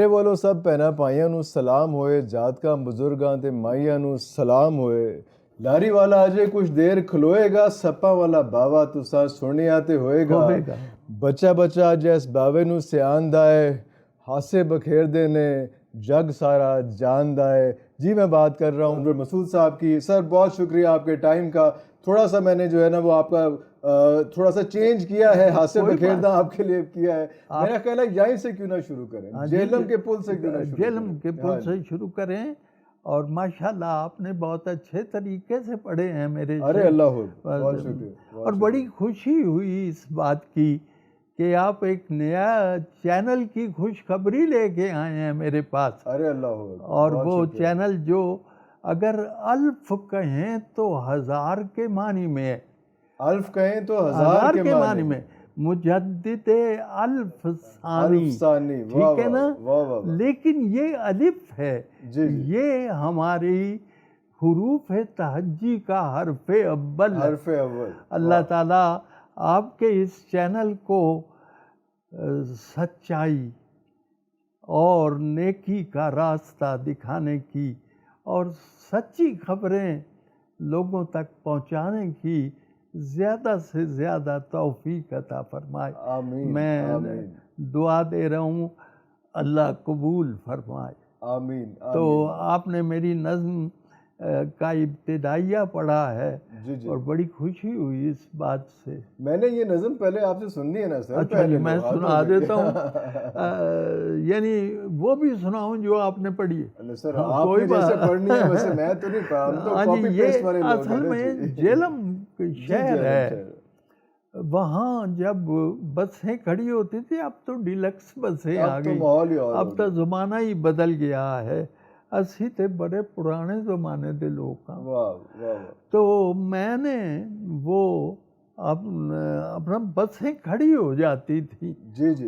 ਮੇਰੇ ਵੱਲੋਂ ਸਭ ਭੈਣਾਂ ਭਾਈਆਂ ਨੂੰ ਸਲਾਮ ਹੋਏ, ਜਾਤਕਾਂ ਬਜ਼ੁਰਗਾਂ ਤੇ ਮਾਈਆਂ ਨੂੰ ਸਲਾਮ ਹੋਏ। ਲਾਰੀ ਵਾਲਾ ਅਜੇ ਕੁਛ ਦੇਰ ਖਲੋਏਗਾ, ਸੱਪਾਂ ਵਾਲਾ ਬਾਵਾ ਤੁਸਾਂ ਸੁਣਿਆ ਤੇ ਹੋਏਗਾ। ਬੱਚਾ ਬੱਚਾ ਅੱਜ ਇਸ ਬਾਵੇ ਨੂੰ ਸਿਆਣਦਾ ਹੈ, ਹਾਸੇ ਬਖੇਰਦੇ نے جگ سارا جاندا ہے۔ جی میں بات کر رہا ہوں عمر مسعود صاحب کی۔ سر بہت شکریہ آپ کے ٹائم کا، تھوڑا سا میں نے جو ہے نا وہ آپ کا تھوڑا سا چینج کیا ہے، ہاسے بکھیرنا آپ کے لیے کیا ہے۔ میرا خیال ہے یہیں سے کیوں نہ شروع کریں، جہلم کے پل سے کیوں نہ شروع کریں، جہلم کے پل سے شروع کریں۔ اور ماشاءاللہ آپ نے بہت اچھے طریقے سے پڑھے ہیں میرے سے۔ ارے اللہ ہو، بہت شکریہ۔ اور بڑی خوشی ہوئی اس بات کی کہ آپ ایک نیا چینل کی خوشخبری لے کے آئے ہیں میرے پاس۔ ارے اللہ ہو، اور وہ چینل جو اگر الف کہیں تو ہزار کے معنی میں ہے، الف کہیں تو ہزار کے معنی میں، مجدد الف ثانی، ٹھیک ہے نا؟ لیکن یہ الف ہے، یہ ہماری حروف تہجی کا حرف اول ہے۔ اللہ تعالیٰ آپ کے اس چینل کو سچائی اور نیکی کا راستہ دکھانے کی اور سچی خبریں لوگوں تک پہنچانے کی زیادہ سے زیادہ توفیق عطا فرمائے۔ آمین۔ میں دعا دے رہا ہوں، اللہ قبول فرمائے۔ آمین۔ تو آپ نے میری نظم کا ابتدائیہ پڑھا ہے، اور بڑی خوشی ہوئی اس بات سے۔ میں نے یہ نظم پہلے آپ سے سننی ہے نا سر؟ اچھا جی، میں سنا دیتا ہوں، یعنی وہ بھی سناؤں جو آپ نے پڑھی ہے؟ سر آپ نے جیسے پڑھنی ہے ویسے میں تو نہیں پڑھا، ہم تو کاپی پیسٹ والے لوگ ہیں۔ اصل میں جہلم شہر ہے، وہاں جب بسیں کھڑی ہوتی تھی، اب تو ڈیلکس بسیں آ گئی، اب تو زمانہ ہی بدل گیا ہے۔ اسی تے بڑے پرانے زمانے دے لوگ ہیں۔ تو میں نے وہ اپنا بسیں کھڑی ہو جاتی تھی،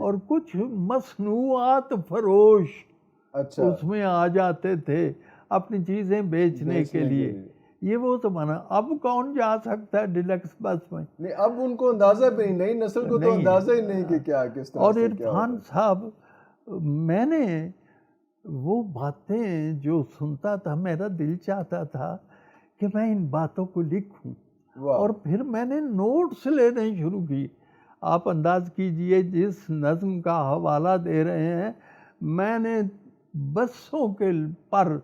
اور کچھ مصنوعات فروش اس میں آ جاتے تھے اپنی چیزیں بیچنے کے لیے۔ یہ وہ زمانہ، اب کون جا سکتا ہے ڈیلکس بس میں؟ نہیں، اب ان کو اندازہ بھی نہیں، نئی نسل کو تو اندازہ ہی نہیں کہ کیا کس طرح۔ اور عرفان صاحب، میں نے وہ باتیں جو سنتا تھا، میرا دل چاہتا تھا کہ میں ان باتوں کو لکھوں، اور پھر میں نے نوٹس لینے شروع کی۔ آپ انداز کیجئے جس نظم کا حوالہ دے رہے ہیں، میں نے بسوں کے پر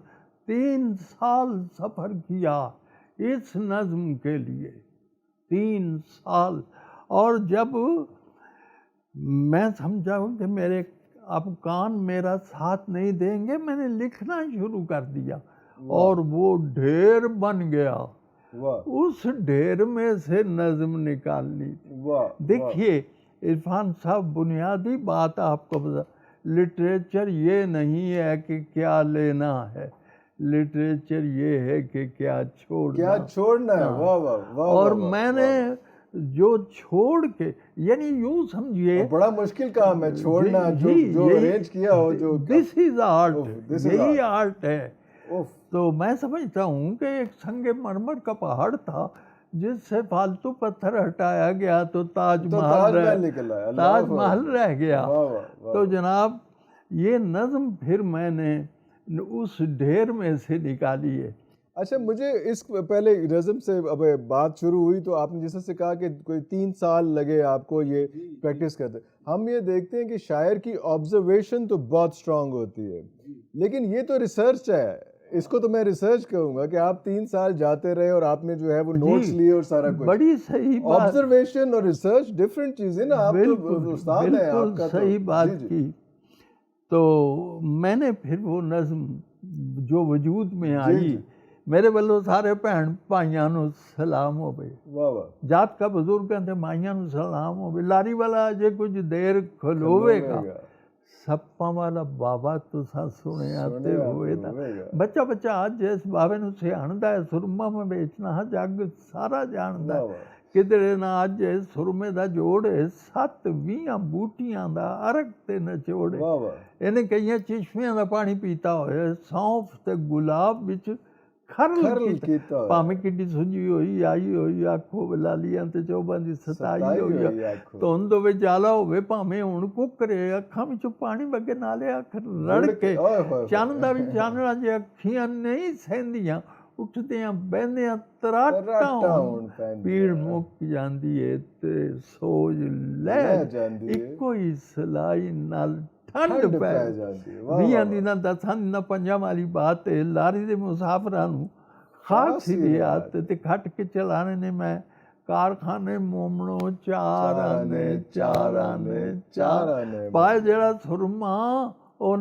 3 سال سفر کیا اس نظم کے لیے، 3 سال۔ اور جب میں سمجھا کہ میرے اب کان میرا ساتھ نہیں دیں گے، میں نے لکھنا شروع کر دیا، اور وہ ڈھیر بن گیا۔ اس ڈھیر میں سے نظم نکالنی تھی۔ دیکھیے عرفان صاحب، بنیادی بات آپ کو بتا، لٹریچر یہ نہیں ہے کہ کیا لینا ہے، لٹریچر یہ ہے کہ کیا چھوڑنا ہے۔ اور میں نے جو چھوڑ کے، یعنی یوں سمجھیے بڑا مشکل کام ہے چھوڑنا، جو ارینج کیا ہو، جو دس از آرٹ، یہی آرٹ ہے۔ تو میں سمجھتا ہوں کہ ایک سنگ مرمر کا پہاڑ تھا جس سے فالتو پتھر ہٹایا گیا تو تاج محل رہ گیا۔ تو جناب یہ نظم پھر میں نے اس ڈھیر میں سے نکالی ہے۔ اچھا، مجھے اس پہلے نظم سے اب بات شروع ہوئی تو آپ نے جیسے سے کہا کہ کوئی 3 سال لگے آپ کو یہ پریکٹس کرتے۔ ہم یہ دیکھتے ہیں کہ شاعر کی آبزرویشن تو بہت اسٹرانگ ہوتی ہے، لیکن یہ تو ریسرچ ہے، اس کو تو میں ریسرچ کہوں گا کہ آپ 3 سال جاتے رہے اور آپ نے جو ہے وہ نوٹس لیے اور سارا کچھ۔ بڑی صحیح بات، آبزرویشن اور ریسرچ ڈیفرنٹ چیزیں نا، آپ تو استاد ہیں، آپ کا صحیح بات کی۔ تو میں نے پھر وہ نظم جو وجود میں آئی، میرے والوں سارے بھن بھائیاں نو سلام ہوے، جات کا بزرگ تے مائیاں نو سلام ہوے، لاری والا اجے کچھ دیر کھلوے گا، سپاں والا بابا تساں سنیا تے ہوئے دا۔ بچہ بچہ اج اس بابے نو سیاںدا ہے، سرما میں بیچنا جگ سارا جاندا ہے، کدھر نہ اج سرمے دا جوڑ ہے، 7-20 بوٹیاں دا ارگ تے نچوڑ ہے، انہیں کئی چشمیاں دا پانی پیتا ہوئے، سونف تے گلاب وچ ਖਰਲ ਕੀਤਾ ਭਾਵੇਂ ਕਿੱਡੀ ਸੁੱਜੀ ਹੋਈ ਆਈ ਹੋਈ ਅੱਖੋਂ ਲਾਲੀਆਂ ਤੇ ਚੋਬਾਂ ਦੀ ਸਤਾਈ ਹੋਈ ਆ, ਧੁੰਦ ਵਿੱਚ ਜਾਲਾ ਹੋਵੇ, ਭਾਵੇਂ ਹੁਣ ਕੁੱਕਰੇ, ਅੱਖਾਂ ਵਿੱਚੋਂ ਪਾਣੀ ਵਗੇ, ਨਾਲੇ ਅੱਖ ਰੜ ਕੇ ਚੰਨ ਦਾ ਵੀ ਚਾਨਣਾ ਜੇ ਅੱਖੀਆਂ ਨਹੀਂ ਸਹਿੰਦੀਆਂ, ਉੱਠਦਿਆਂ ਬਹਿੰਦਿਆਂ ਤਰਾਟਾਂ ਹੋਣ, ਪੀੜ ਮੁੱਕ ਜਾਂਦੀ ਏ ਤੇ ਸੋਜ ਲੈ ਜਾਂਦੀ, ਇੱਕੋ ਹੀ ਸਲਾਈ ਨਾਲ ਠੰਡ ਪੈ ਜਾਂਦੀ। 20 ਦਿਨਾਂ 10 ਦਿਨਾਂ 5 ਵਾਲੀ ਬਾਤ ਹੈ। ਲਾਰੀ ਦੇ ਮੁਸਾਫਰਾਂ ਨੂੰ ਖਾਸ ਸੀ ਆਦਤ ਤੇ ਖੱਟ ਕੇ ਚਲਾਣੇ ਨੇ। ਮੈਂ ਕਾਰਖਾਨੇ ਮੋਮਣੋ ਚਾਰਾਂ ਨੇ ਪਾਏ ਜਿਹੜਾ ਸੁਰਮਾ ਉਹ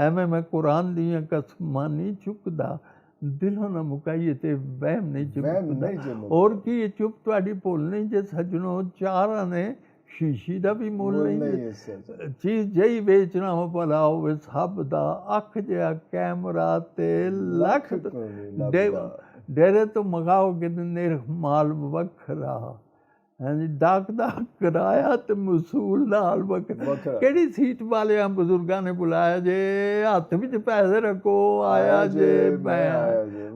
ਐਵੇਂ ਮੈਂ ਕੁਰਾਨ ਦੀਆਂ ਕਸਮਾਂ ਨਹੀਂ ਚੁੱਕਦਾ, ਦਿਲੋਂ ਨਾ ਮੁਕਾਈਏ ਤੇ ਵਹਿਮ ਨਹੀਂ ਚੁੱਕਦਾ। ਹੋਰ ਕੀ ਚੁੱਪ ਤੁਹਾਡੀ ਭੁੱਲ ਨਹੀਂ ਜੇ ਸੱਜਣੋ, ਚਾਰਾਂ ਨੇ ਸ਼ੀਸ਼ੀ ਦਾ ਵੀ ਮੁੱਲ ਨਹੀਂ, ਚੀਜ਼ ਜਿਹੀ ਵੇਚਣਾ ਭਲਾ ਹੋਵੇ ਸਭ ਦਾ। ਅੱਖ ਜਿਹਾ ਕੈਮਰਾ ਤੇ ਲੱਖ ਡੇਰੇ ਤੋਂ ਮੰਗਾਓਗੇ ਨਿਰਖ ਮਾਲ ਵੱਖਰਾ, ਹਾਂਜੀ ਡਾਕ ਦਾ ਕਿਰਾਇਆ ਤੇ ਮਸੂਲ ਨਾਲ ਵੱਖਰਾ। ਕਿਹੜੀ ਸੀਟ ਵਾਲਿਆਂ ਬਜ਼ੁਰਗਾਂ ਨੇ ਬੁਲਾਇਆ ਜੇ, ਹੱਥ ਵਿੱਚ ਪੈਸੇ ਰੱਖੋ ਆਇਆ ਜੇ ਮੈਂ।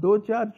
2-4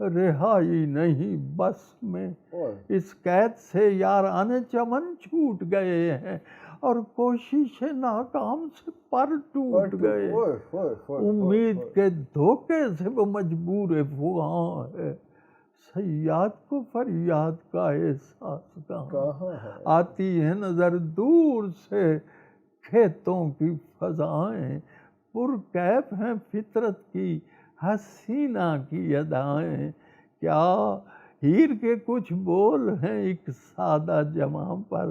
رہائی نہیں بس میں، اس قید سے یارانے چمن چھوٹ گئے ہیں اور کوشش ناکام سے پر ٹوٹ گئے، امید کے دھوکے سے وہ مجبور فغاں ہے، صیاد کو فریاد کا احساس کہاں، آتی ہے نظر دور سے کھیتوں کی فضائیں، پرکیف ہیں فطرت کی حسینہ کی ادائیں، کیا ہیر کے کچھ بول ہیں ایک سادہ جمع پر،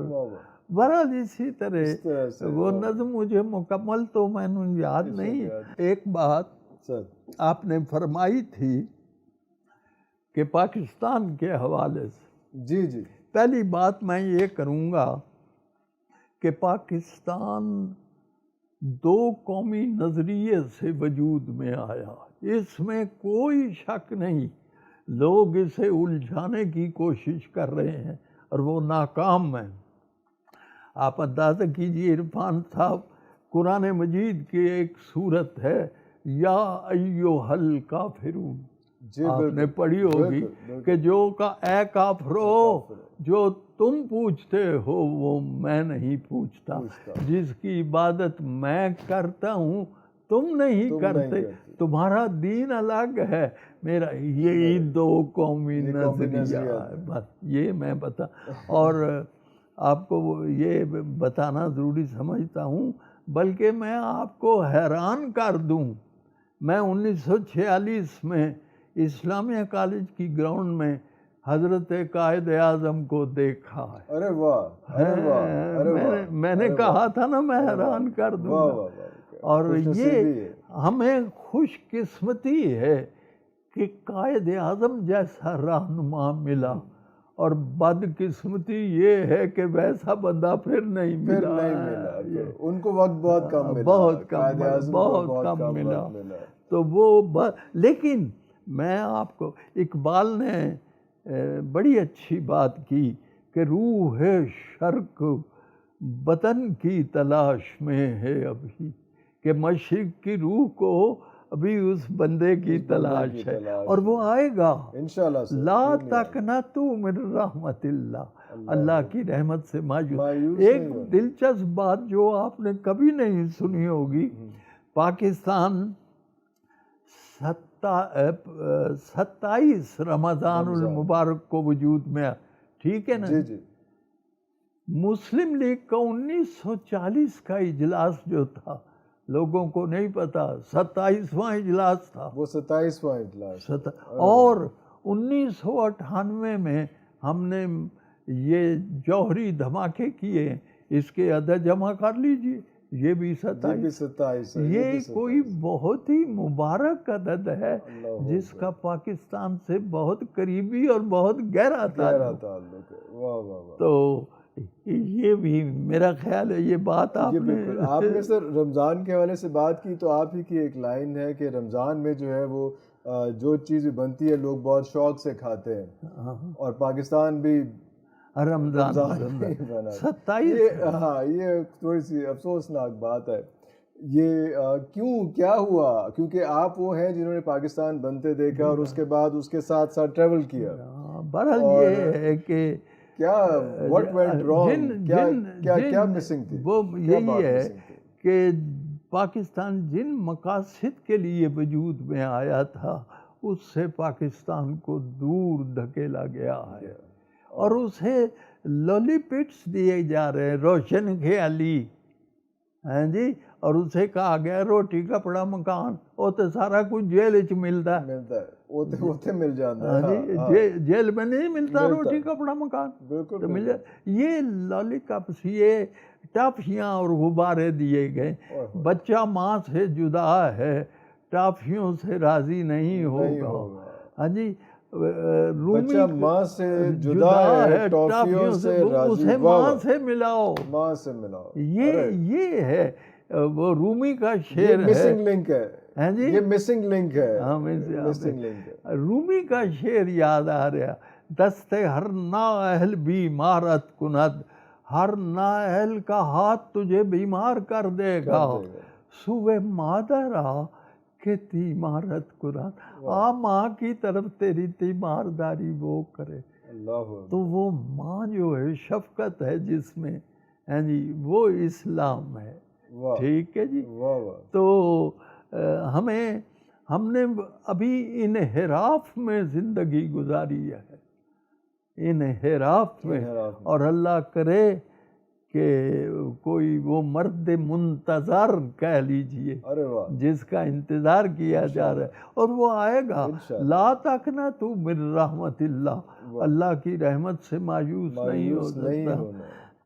بہرحال اسی طرح وہ نظم مجھے مکمل تو میں نے یاد نہیں۔ ایک بات آپ نے فرمائی تھی کہ پاکستان کے حوالے سے، جی جی، پہلی بات میں یہ کروں گا کہ پاکستان دو قومی نظریے سے وجود میں آیا، اس میں کوئی شک نہیں، لوگ اسے الجھانے کی کوشش کر رہے ہیں اور وہ ناکام ہیں۔ آپ اندازہ کیجئے عرفان صاحب، قرآن مجید کی ایک سورت ہے یا ایھا الکافرون، آپ نے پڑھی ہوگی کہ اے کافرو، جو تم پوچھتے ہو وہ میں نہیں پوچھتا، جس کی عبادت میں کرتا ہوں تم نہیں کرتے، تمہارا دین الگ ہے، میرا یہی دو قومی نظریہ ہے، بس یہ میں بتا، اور آپ کو یہ بتانا ضروری سمجھتا ہوں، بلکہ میں آپ کو حیران کر دوں، میں 1946 میں اسلامیہ کالج کی گراؤنڈ میں حضرت قائد اعظم کو دیکھا ہے۔ ارے واہ، ارے واہ، میں نے کہا تھا نا میں حیران کر دوں گا، اور یہ ہمیں خوش قسمتی ہے کہ قائد اعظم جیسا رہنما ملا، اور بد قسمتی یہ ہے کہ ویسا بندہ پھر نہیں ملا، ان کو وقت بہت کم ملا، بہت کم ملا، تو وہ لیکن میں آپ کو، اقبال نے بڑی اچھی بات کی کہ روح شرق وطن کی تلاش میں ہے ابھی، کہ مشرق کی روح کو ابھی اس بندے کی تلاش ہے، اور وہ آئے گا انشاءاللہ۔ لا تقنطوا من رحمت اللہ، اللہ کی رحمت سے مایوس۔ ایک دلچسپ بات جو آپ نے کبھی نہیں سنی ہوگی، پاکستان 27 رمضان المبارک کو وجود میں، ٹھیک ہے نا، مسلم لیگ کا 1940 کا اجلاس جو تھا، لوگوں کو نہیں پتا، 27واں اجلاس تھا، وہ 27واں اجلاس، اور 1998 میں ہم نے یہ جوہری دھماکے کیے، اس کے عدد جمع کر لیجئے، یہ بھی 27 ہے، یہ کوئی بہت ہی مبارک عدد ہے جس کا پاکستان سے بہت قریبی اور بہت گہرا تعلق ہے۔ تو یہ بھی میرا خیال ہے، یہ بات آپ نے سر رمضان کے حوالے سے بات کی، تو آپ ہی کی ایک لائن ہے کہ رمضان میں جو ہے وہ جو چیز بنتی ہے لوگ بہت شوق سے کھاتے ہیں، اور پاکستان بھی رمضان 27، ہاں، یہ تھوڑی سی افسوسناک بات ہے، یہ کیا ہوا؟ کیونکہ آپ وہ ہیں جنہوں نے پاکستان بنتے دیکھا اور اس کے بعد اس کے ساتھ ساتھ ٹریول کیا، بہرحال یہ ہے کہ کیا what went wrong؟ کیا مسنگ تھی؟ وہ یہی ہے کہ پاکستان جن مقاصد کے لیے وجود میں آیا تھا اس سے پاکستان کو دور دھکیلا گیا ہے، اور اسے لولی پٹس دیے جا رہے ہیں، روشن خیالی، ہاں جی، اور اسے کہا گیا روٹی کپڑا مکان، وہ تو سارا کچھ جیل وچ ملتا ہے، وہ تے مل جاتا ہے، جیل میں نہیں ملتا روٹی کپڑا مکان، بالکل تو مل یہ لالی کپس، یہ ٹافیاں اور غبارے دیے گئے، بچہ ماں سے جدا ہے ٹافیوں سے راضی نہیں ہوگا، ہاں جی، بچہ ماں سے جدا ہے ٹافیوں سے راضی، اسے ماں سے ملاؤ، ماں سے ملاؤ، یہ ہے وہ رومی کا شعر ہے، مسنگ لنک ہے، ہاں جی، یہ مسنگ لنک ہے، رومی کا شعر یاد آ رہا، دست ہر نااہل بیمارت کند، ہر نااہل کا ہاتھ تجھے بیمار کر دے گا، سوئے مادر آ کہ تیمارت قرآن آ ماں کی طرف تیری تیمارداری وہ کرے. اللہ تو وہ ماں جو ہے شفقت ہے جس میں ہیں جی وہ اسلام ہے. ٹھیک ہے جی. تو ہم نے ابھی انحراف میں زندگی گزاری ہے، انحراف میں. اور اللہ کرے کہ کوئی وہ مرد منتظر کہہ لیجئے جس کا انتظار کیا جا رہا ہے، اور وہ آئے گا. لا تقنطوا من رحمت اللہ، اللہ کی رحمت سے مایوس نہیں ہو سکتا.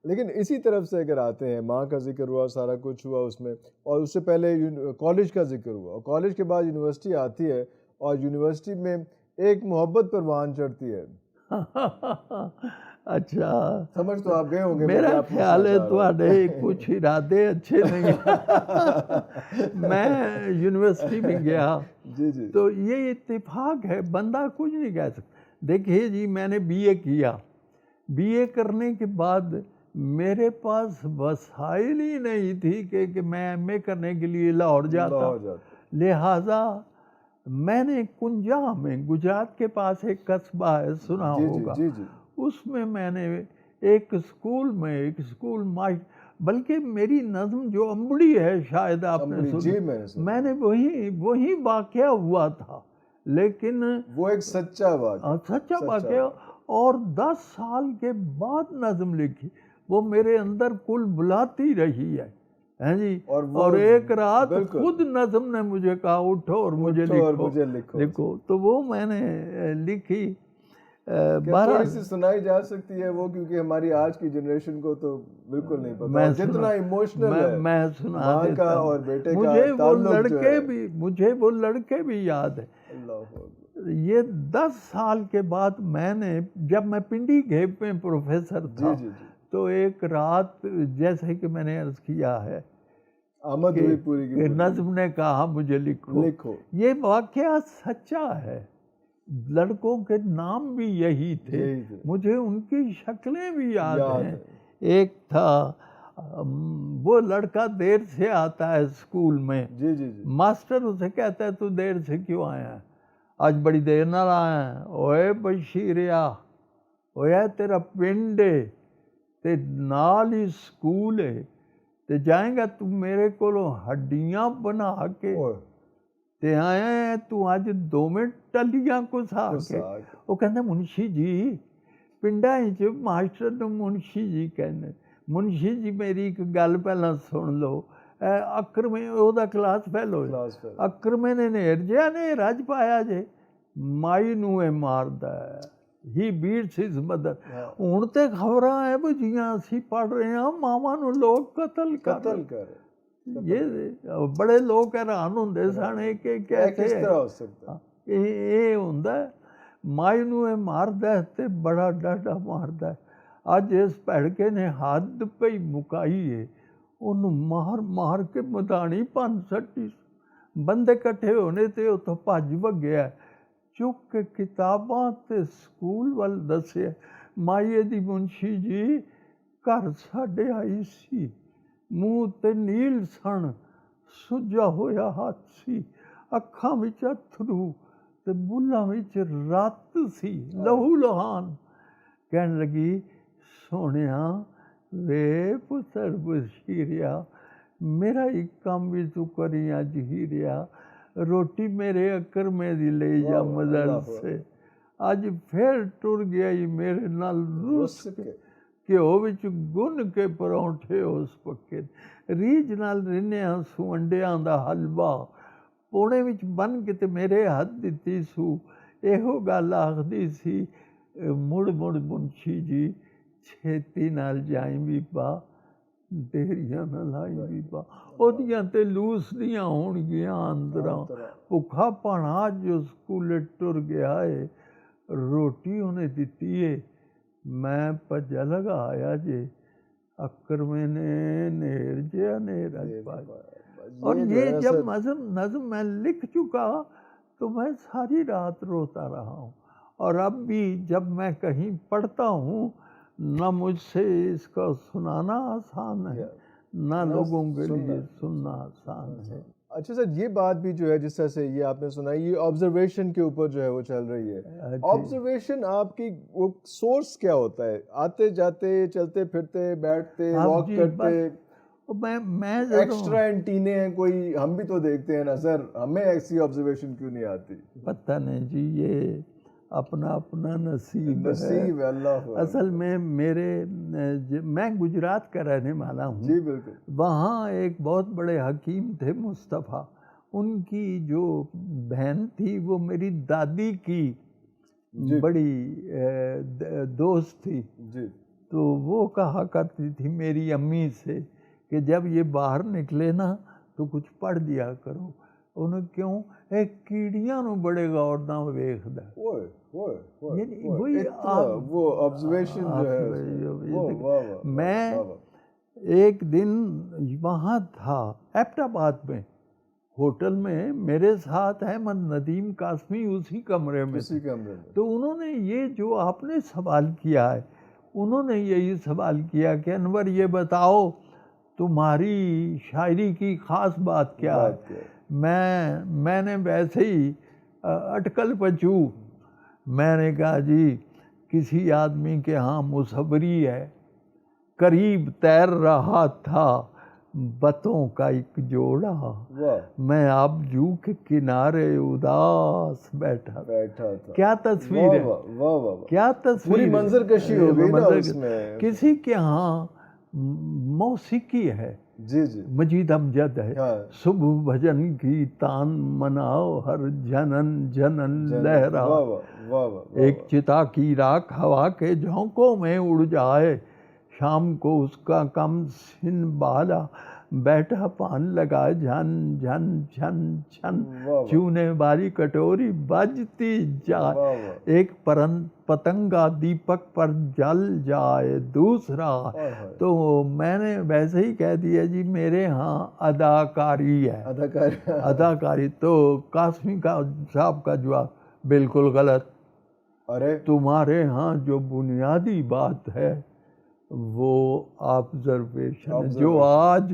لیکن اسی طرف سے اگر آتے ہیں، ماں کا ذکر ہوا، سارا کچھ ہوا اس میں، اور اس سے پہلے کالج کا ذکر ہوا، اور کالج کے بعد یونیورسٹی آتی ہے، اور یونیورسٹی میں ایک محبت پروان چڑھتی ہے. اچھا، سمجھ تو آپ گئے ہوں گے. میرا خیال ہے تھوڑے کچھ ارادے اچھے نہیں. میں یونیورسٹی میں گیا تو یہ اتفاق ہے، بندہ کچھ نہیں کہہ سکتا. دیکھیے جی، میں نے بی اے کیا. بی اے کرنے کے بعد میرے پاس وسائل ہی نہیں تھی کہ میں ایم اے کرنے کے لیے لاہور جاتا. لہٰذا میں نے کنجا میں، گجرات کے پاس ایک قصبہ ہے، سنا ہوگا، اس میں نے ایک اسکول بلکہ میری نظم جو امبڑی ہے شاید آپ نے سنا، میں نے وہی واقعہ ہوا تھا. لیکن وہ ایک سچا واقعہ. اور 10 سال کے بعد نظم لکھی، وہ میرے اندر کل بلاتی رہی ہے جی. اور ایک رات خود نظم نے مجھے کہا اٹھو اور مجھے لکھو. تو وہ میں نے لکھی. تھوڑی سی سنائی جا سکتی ہے وہ، کیونکہ ہماری آج کی جنریشن کو تو بالکل نہیں پتا جتنا ایموشنل ہے. میں سنا دیتا ہوں. اور بیٹے مجھے وہ لڑکے بھی یاد ہے. یہ 10 سال کے بعد میں نے، جب میں پنڈی گھیپ میں پروفیسر تھا، تو ایک رات جیسے کہ میں نے عرض کیا ہے کہ نظم نے کہا مجھے لکھو. یہ واقعہ سچا ہے. لڑکوں کے نام بھی یہی تھے، مجھے ان کی شکلیں بھی یاد ہیں. ایک تھا، وہ لڑکا دیر سے آتا ہے اسکول میں، ماسٹر اسے کہتا ہے تو دیر سے کیوں آیا ہے؟ آج بڑی دیر نہ آیا ہے. اوے بشیریا، اوے تیرا پنڈ ہے تے نال ہی سکول ہے تے جائیں گا تو میرے کولوں ہڈیاں بنا کے تے آیا ہے تو آج 2 منٹ ٹلیاں کو سا کے. وہ کہتا منشی جی پنڈا ہی ماسٹر نو منشی جی کہنے. منشی جی میری ایک گل پہلا سن لو. اکرمے اودا کلاس فیلو اکرمے نے نیرجیا نے رج پایا جے مائی نو اے ماردا ہے. ہی بیٹس ہز مدر. ہن تے خبراں ہے وہ جیاں اسی پڑھ رہے ہیں ماواں نو لوگ قتل کر. یہ بڑے لوگ حیران ہوندے سن کہ کیسے کس طرح ہو سکتا یہ ہوندا ہے. مائی نو اے ماردا ہے تے بڑا ڈاڈا ماردا ہے. اج اس بھڑکے نے حد پہ مکائی ہے، انہوں مار کے مدانی پن سٹی. بندے کٹھے ہونے تے اتوں بھج وگیا، چک کے کتاباں تے سکول ول دسیا. مائیے دی منشی جی گھر ساڈے آئی سی، منہ تے نیل سن، سجا ہویا ہاتھ سی، اکھاں وچ اتھرو تے بلاں وچ رات سی لہو لہان. کہن لگی سونیا وے پتر بشیریا میرا ایک کام بھی تو کری اج ہیریا، روٹی میرے اکرمے دی لے جا مدرسے. اج پھر ٹر گیا ہی میرے نال رس کے گھیو وچ گن کے پرونٹھے اس پکے. ریج نال رنیا سو انڈیاں دا حلوا پونے وچ بن کے تے میرے ہاتھ دتی سو. ایہو گل آخدی سی مڑ منشی جی چھیتی نال جائیں بھی پا دیریاں نہ لائی بھی پا. اودیاں تے لوس دیاں ہون گیاں اندراں بھکھا پانا جو سکولے ٹر گیا ہے. روٹی انہیں دتی ہے میں پجا لگا آیا جے اکرمے نے نیر جیا نیر اج پایا. اور یہ جب نظم میں لکھ چکا تو میں ساری رات روتا رہا ہوں. اور اب بھی جب میں کہیں پڑھتا ہوں نہ مجھ سے اس کا سنانا آسان ہے نہ لوگوں کے لیے سننا آسان ہے. اچھا سر، یہ بات بھی جو ہے جس طرح سے یہ آپ نے سنا، یہ آبزرویشن کے اوپر جو ہے وہ چل رہی ہے. آبزرویشن آپ کی وہ سورس کیا ہوتا ہے؟ آتے جاتے، چلتے پھرتے، بیٹھتے، واک کرتے، میں ایکسٹرا اینٹینے ہیں کوئی؟ ہم بھی تو دیکھتے ہیں نا سر، ہمیں ایسی آبزرویشن کیوں نہیں آتی؟ پتہ نہیں جی، یہ اپنا اپنا نصیب ہے. اللہ اصل میں میں گجرات کا رہنے والا ہوں. جی بالکل. وہاں ایک بہت بڑے حکیم تھے مصطفیٰ، ان کی جو بہن تھی وہ میری دادی کی بڑی دوست تھی. جی. تو وہ کہا کرتی تھی میری امی سے کہ جب یہ باہر نکلے نا تو کچھ پڑھ دیا کرو. انہوں کیوں؟ ایک کیڑیاں نو بڑے غور نال ویکھدا. وہ آبزرویشن جو ہے. میں ایک دن وہاں تھا ایبٹ آباد میں ہوٹل میں، میرے ساتھ احمد ندیم قاسمی اسی کمرے میں. تو انہوں نے یہ جو آپ نے سوال کیا ہے، انہوں نے یہی سوال کیا کہ انور یہ بتاؤ تمہاری شاعری کی خاص بات کیا ہے؟ میں نے ویسے ہی اٹکل پچو، میں نے کہا جی کسی آدمی کے ہاں مصوری ہے، قریب تیر رہا تھا بتوں کا ایک جوڑا، میں آبجو کے کنارے اداس بیٹھا تھا. کیا تصویر ہے، کیا تصویر، منظر کشی ہو گئی نا اس میں. کسی کے ہاں موسیقی ہے، جی جی، مجید امجد ہے، صبح بھجن کی تان مناؤ ہر جنن جنن لہرا، ایک چتا کی راکھ ہوا کے جھونکوں میں اڑ جائے، شام کو اس کا کم سن بالا بیٹھا پان لگائے جھن جھن جھن جھن، چونے والی کٹوری بجتی جائے، ایک پتنگا دیپک پر جل جائے دوسرا. تو میں نے ویسے ہی کہہ دیا جی میرے ہاں اداکاری ہے. اداکاری. تو قاسمی صاحب کا جواب بالکل غلط. ارے تمہارے ہاں جو بنیادی بات ہے وہ آبزرویشن، جو آج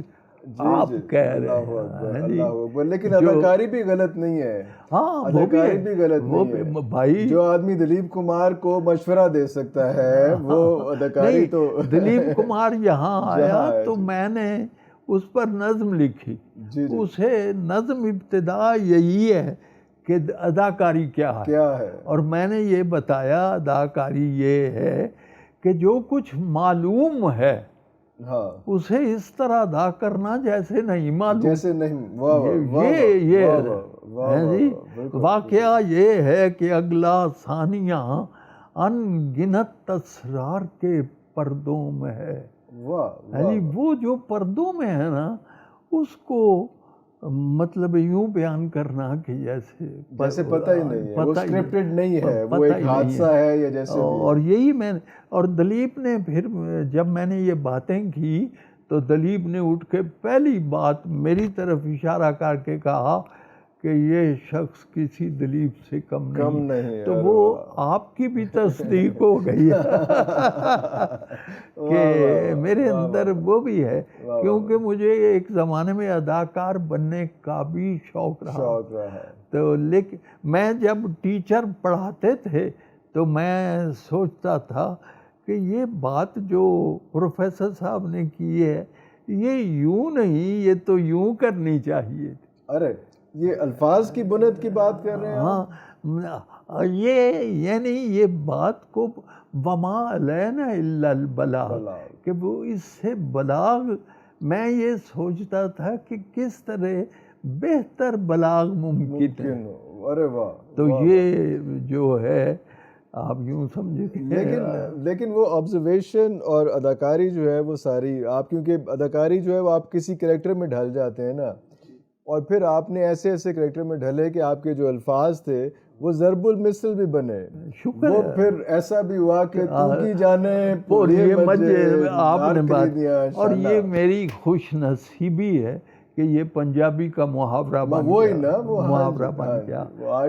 آپ کہہ رہے ہیں، لیکن اداکاری بھی غلط نہیں ہے. ہاں اداکاری بھی غلط نہیں ہے بھائی. جو آدمی دلیپ کمار کو مشورہ دے سکتا ہے وہ اداکاری تو. دلیپ کمار یہاں آیا تو میں نے اس پر نظم لکھی. اسے نظم ابتدا یہی ہے کہ اداکاری کیا ہے، اور میں نے یہ بتایا اداکاری یہ ہے کہ جو کچھ معلوم ہے اسے اس طرح ادا کرنا جیسے نہیں معلوم. جیسے نہیں. واقعہ یہ ہے کہ اگلا ثانیہ ان گنت اسرار کے پردوں میں ہے. وہ جو پردوں میں ہے نا اس کو مطلب یوں بیان کرنا کہ جیسے پتہ ہی نہیں ہے، وہ اسکرپٹڈ نہیں ہے، وہ ایک حادثہ ہے یا جیسے. اور یہی میں نے، اور دلیپ نے پھر جب میں نے یہ باتیں کی تو دلیپ نے اٹھ کے پہلی بات میری طرف اشارہ کر کے کہا کہ یہ شخص کسی دلیپ سے کم نہیں. تو وہ آپ کی بھی تصدیق ہو گئی کہ میرے اندر وہ بھی ہے، کیونکہ مجھے ایک زمانے میں اداکار بننے کا بھی شوق رہا. تو لیکن میں جب ٹیچر پڑھاتے تھے تو میں سوچتا تھا کہ یہ بات جو پروفیسر صاحب نے کی ہے یہ یوں نہیں، یہ تو یوں کرنی چاہیے. ارے یہ الفاظ کی بنت کی بات کر رہے ہیں. ہاں یعنی یہ بات کو وما علینا الا البلاغ، کہ وہ اس سے بلاغ، میں یہ سوچتا تھا کہ کس طرح بہتر بلاغ ممکن ہے. ارے واہ. تو یہ جو ہے آپ یوں سمجھے. لیکن وہ آبزرویشن اور اداکاری جو ہے وہ ساری آپ، کیونکہ اداکاری جو ہے وہ آپ کسی کریکٹر میں ڈھل جاتے ہیں نا، اور پھر آپ نے ایسے ایسے کریکٹر میں ڈھلے کہ آپ کے جو الفاظ تھے وہ ضرب المثل بھی بنے. شکر. وہ پھر ایسا بھی ہوا کہ تو کی جانے پوریے مجھے آپ نے بات. اور یہ میری خوش نصیبی ہے کہ یہ پنجابی کا محاورہ بن گیا، محاورہ بن گیا.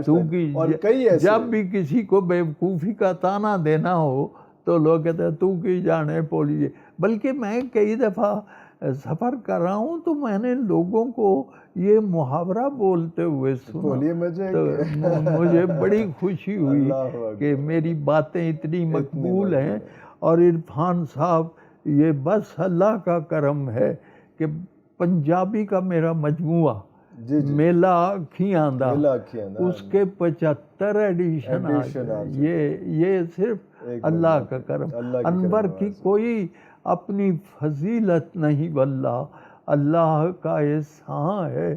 کیونکہ جب بھی کسی کو بیوقوفی کا تانا دینا ہو تو لوگ کہتے ہیں تو کی جانے پولیے. بلکہ میں کئی دفعہ سفر کر رہا ہوں تو میں نے لوگوں کو یہ محاورہ بولتے ہوئے سنا، بولیے مجھے تو مجھے بڑی خوشی ہوئی کہ میری باتیں اتنی مقبول ہیں. اور عرفان صاحب یہ بس اللہ کا کرم ہے کہ پنجابی کا میرا مجموعہ میلا کھیاں دا اس کے 75 ایڈیشن یہ صرف اللہ کا کرم. انور کی کوئی اپنی فضیلت نہیں واللہ، اللہ کا احسان ہے،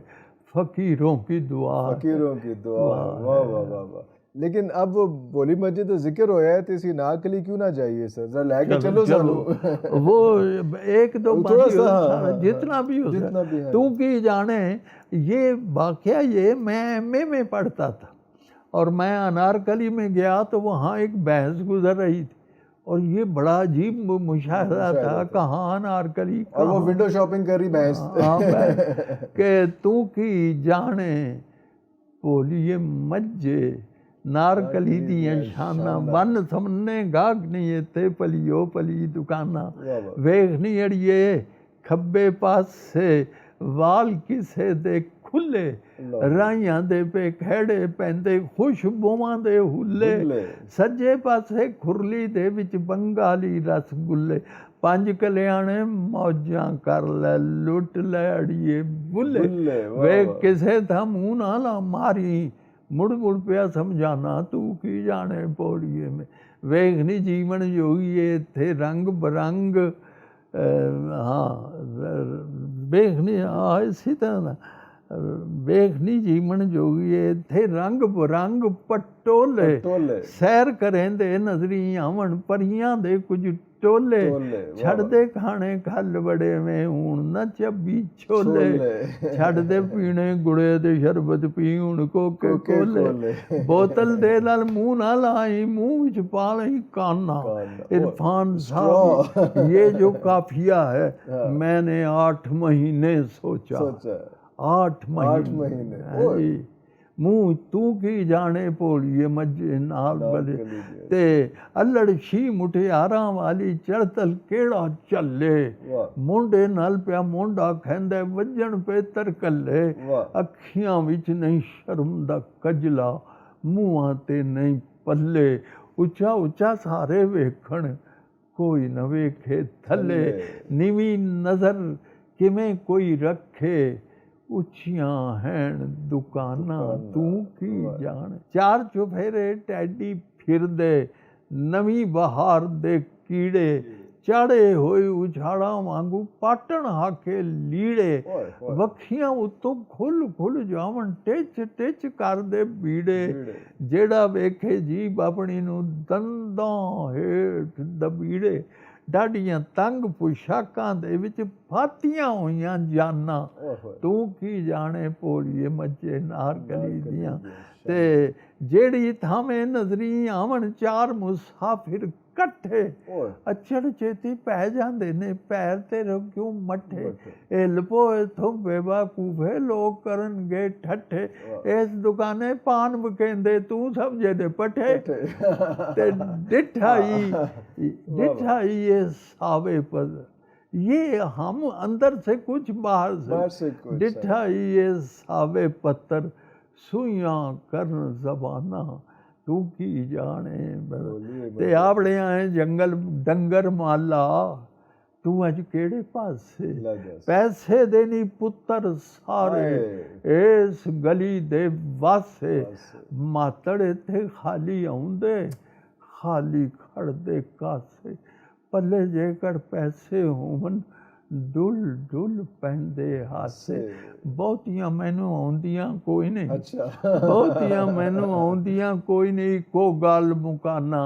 فقیروں کی دعا. فقیروں کی دعا. واہ واہ واہ واہ. لیکن اب وہ بولی مسجد تو ذکر ہویا ہے تو اسی ناکلی کیوں نہ جائیے سر، ذرا لے کے چلو سانو. وہ ایک دو جتنا بھی ہو سکتا تو کی جانے. یہ واقعہ یہ میں ایم اے میں پڑھتا تھا اور میں انارکلی میں گیا تو وہاں ایک بحث گزر رہی تھی اور یہ بڑا عجیب مشاہدہ تھا. کہاں انارکلی اور وہ ونڈو شاپنگ کر رہی بحث کہ تو کی جانے بولیے مجھے نارکلی دیاں شانہ ون سمنے گاگ نہیں تے پلیو پلی دکانہ ویخنی اڑیے کھبے پاس سے وال کسے دے کھلے رائیاں دے پہ کھیڑے پہندے خوشبواں دے ہلے سجے پاسے کھرلی دے وچ بنگالی رس گلے پانچ کلیانے موجاں کر لے لٹ لے اڑیے بلے ویک کسے تھا منہ نالا ماری مڑ مڑ پیا سمجھانا تو کی جانے پوڑیے میں ویخنی جیون جوگیے تھے رنگ برنگ. ہاں ویخنی اسی طرح ویخنی جیون جوگیے تھے رنگ برنگ پٹولے سیر کریں دے نظری آون پریاں دے کچھ ٹولے چھڑ دے کھانے کھل بڑے میں ہون نہ چبی چھولے چھڑ دے پینے گڑے دے شربت پیون کوکے کولے بوتل دے لال منہ نہ لائی منہ وچ پالئی کانا. عرفان صاحب یہ جو قافیہ ہے میں نے 8 مہینے سوچا. 8 مہینے منہ تو کی جانے پوڑیے مجھے نال بلے تے الڑ شی مٹھیاراں والی چڑتل کیڑا چلے مونڈے نال پیا مونڈا کھیندے وجن پہ ترکلے اکھیاں وچ نہیں شرم دا کجلا منہاں تے نہیں پلے اچا اچا سارے ویکھن کوئی نہ ویکھے تھلے نیویں نظر کیویں کوئی رکھے اچھیاں ہیں دکاناں تو کی جان. 4 چوپھیرے ٹیڈی پھر دے نویں بہار دے کیڑے چاڑے ہوئے اچھاڑا وانگو پاٹن ہاکے لیڑے وکھیاں اتوں کھل کھل جاون ٹچ ٹچ کر دے بیڑے جیڑا ویکھے جیب اپنی نو دنداں ہیٹھ دبیڑے ڈاڈیاں تنگ پوشاکاں دے وچ پھاتیاں ہوئیاں جانا تو کی جانے پوڑیے مجھے نارکلی دیاں. تے جیڑی تھامے نظری آون 4 مسافر کٹھے اچھڑ چیتی پہ جاندے نے پیر تیرے کیوں مٹھے اے لپو اتھوں بے باکوفے لوگ کرن گے ٹھٹھے اس دکانے پان بکیندے تو سمجھے دے پٹھے تے ڈٹھائی یہ ساوے پر یہ ہم اندر سے کچھ باہر سے ڈٹھائی یہ ساوے پتر سویاں کرن زبانہ تو کی جانے تے آپڑے آئے جنگل ڈنگر مالا تو اج کیڑے پاسے پیسے دینی پتر سارے اس گلی دے واسے ماتڑے تھے خالی آؤندے خالی کھڑ دے کاسے پلے جے کر پیسے ہون ڈل ڈل پہندے ہاسے. بہتیاں مینوں آؤندیاں کوئی نہیں بہتیاں مینوں آؤندیاں کوئی نہیں کو گال مکانا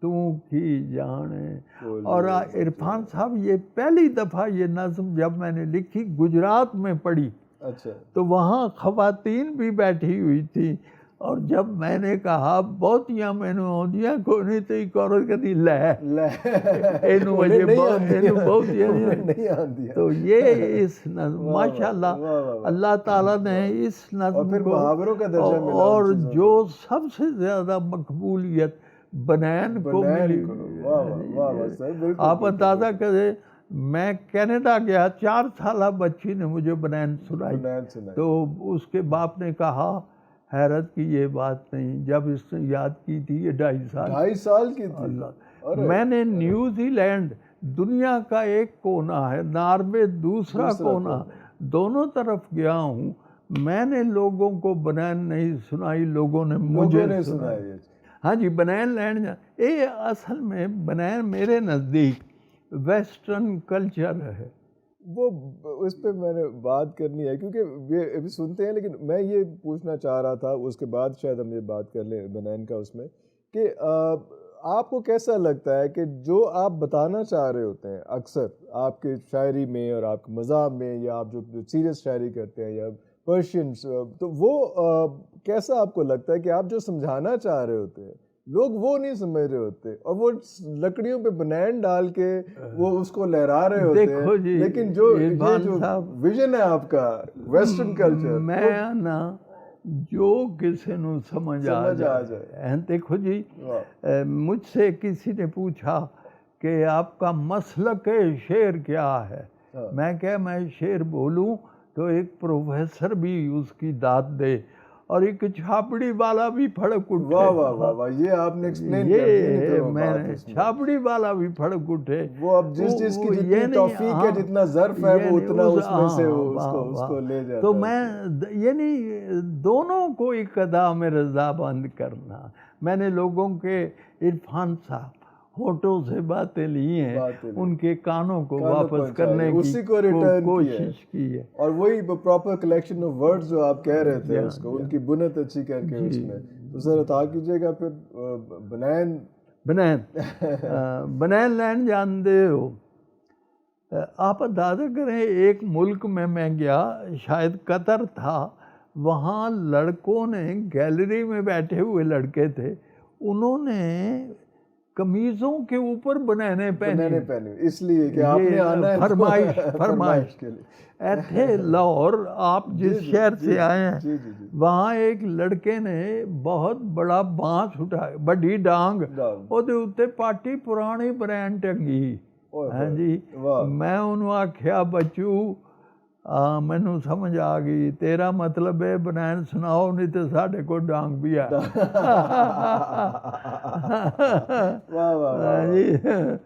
تو کی جانے. اور عرفان صاحب یہ پہلی دفعہ یہ نظم جب میں نے لکھی گجرات میں پڑھی تو وہاں خواتین بھی بیٹھی ہوئی تھی اور جب میں نے کہا بہتیاں مینوں آؤندیاں کوئی نہیں تو ایک عورت کہتی لے اینو مجھے بہتیاں نہیں آندیاں. تو یہ اس نظم ماشاءاللہ اللہ تعالیٰ نے اس نظم کو اور جو سب سے زیادہ مقبولیت بنین کو ملی. آپ اندازہ کریں میں کینیڈا گیا، 4 سالہ بچی نے مجھے بنین سنائی، تو اس کے باپ نے کہا حیرت کی یہ بات نہیں، جب اس نے یاد کی تھی یہ 2.5 سال کی تھی۔ اللہ، میں نے نیوزی لینڈ دنیا کا ایک کونا ہے، ناروے دوسرا کونا، دونوں طرف گیا ہوں، میں نے لوگوں کو بنین نہیں سنائی، لوگوں نے مجھے سنائی۔ ہاں جی، بنین لینڈ یہ اصل میں بنین میرے نزدیک ویسٹرن کلچر ہے۔ وہ اس پہ میں نے بات کرنی ہے کیونکہ یہ ابھی سنتے ہیں، لیکن میں یہ پوچھنا چاہ رہا تھا، اس کے بعد شاید ہم یہ بات کر لیں بنین کا، اس میں کہ آپ کو کیسا لگتا ہے کہ جو آپ بتانا چاہ رہے ہوتے ہیں اکثر آپ کے شاعری میں اور آپ کے مذاق میں، یا آپ جو سیریس شاعری کرتے ہیں یا پرشینس، تو وہ کیسا آپ کو لگتا ہے کہ آپ جو سمجھانا چاہ رہے ہوتے ہیں لوگ وہ نہیں سمجھ رہے ہوتے، اور وہ لکڑیوں پہ بنین ڈال کے وہ اس کو لہرا رہے ہوتے ہیں، لیکن جو ویژن ہے آپ کا ویسٹرن کلچر، میں نا جو کسی نو سمجھ آ جائے۔ دیکھو جی، مجھ سے کسی نے پوچھا کہ آپ کا مسلک شعر کیا ہے، میں کہا میں شعر بولوں تو ایک پروفیسر بھی اس کی داد دے اور ایک چھاپڑی والا بھی پھڑک اٹھے۔ واہ واہ واہ واہ، یہ آپ نے ایکسپلین کر یہ میں نے چھاپڑی والا بھی پھڑک اٹھے۔ وہ اب جس کی جتنی توفیق ہے، جتنا ظرف ہے، وہ اتنا اس میں سے اس کو لے جاتا ہے۔ تو میں یعنی دونوں کو ایک ادا میں رضا بند کرنا، میں نے لوگوں کے عرفان صاحب ہونٹوں سے باتیں لی ہیں، ان کے کانوں کو واپس کرنے کی کوشش کی ہے، اور وہی پراپر کلیکشن آف ورڈز جو آپ کہہ رہے تھے، اس کو ان کی بنت اچھی کر کے اس میں، تو سر عطا کیجیے گا پھر بنین لینڈ جانتے ہو؟ آپ اندازہ کریں، ایک ملک میں گیا، شاید قطر تھا، وہاں لڑکوں نے، گیلری میں بیٹھے ہوئے لڑکے تھے، انہوں نے قمیضوں کے اوپر بنانے پہنے، اس لیے کہ آپ نے آنا ہے فرمائش کے لیے۔ ایتھے لاہور، آپ جس شہر سے آئے ہیں، وہاں ایک لڑکے نے بہت بڑا بانس اٹھایا، بڑی ڈانگ، ਉਹਦੇ ਉੱਤੇ ਪਾਟੀ ਪੁਰਾਣੀ ਬਰੈਨ ਟੰਗੀ۔ ہاں جی، میں انہوں آکھیا بچو ਮੈਨੂੰ ਸਮਝ ਆ ਗਈ، ਤੇਰਾ ਮਤਲਬ ہے بنین ਸੁਣਾਓ، نہیں تو ساڑھے کو ڈانگ بھی ہے۔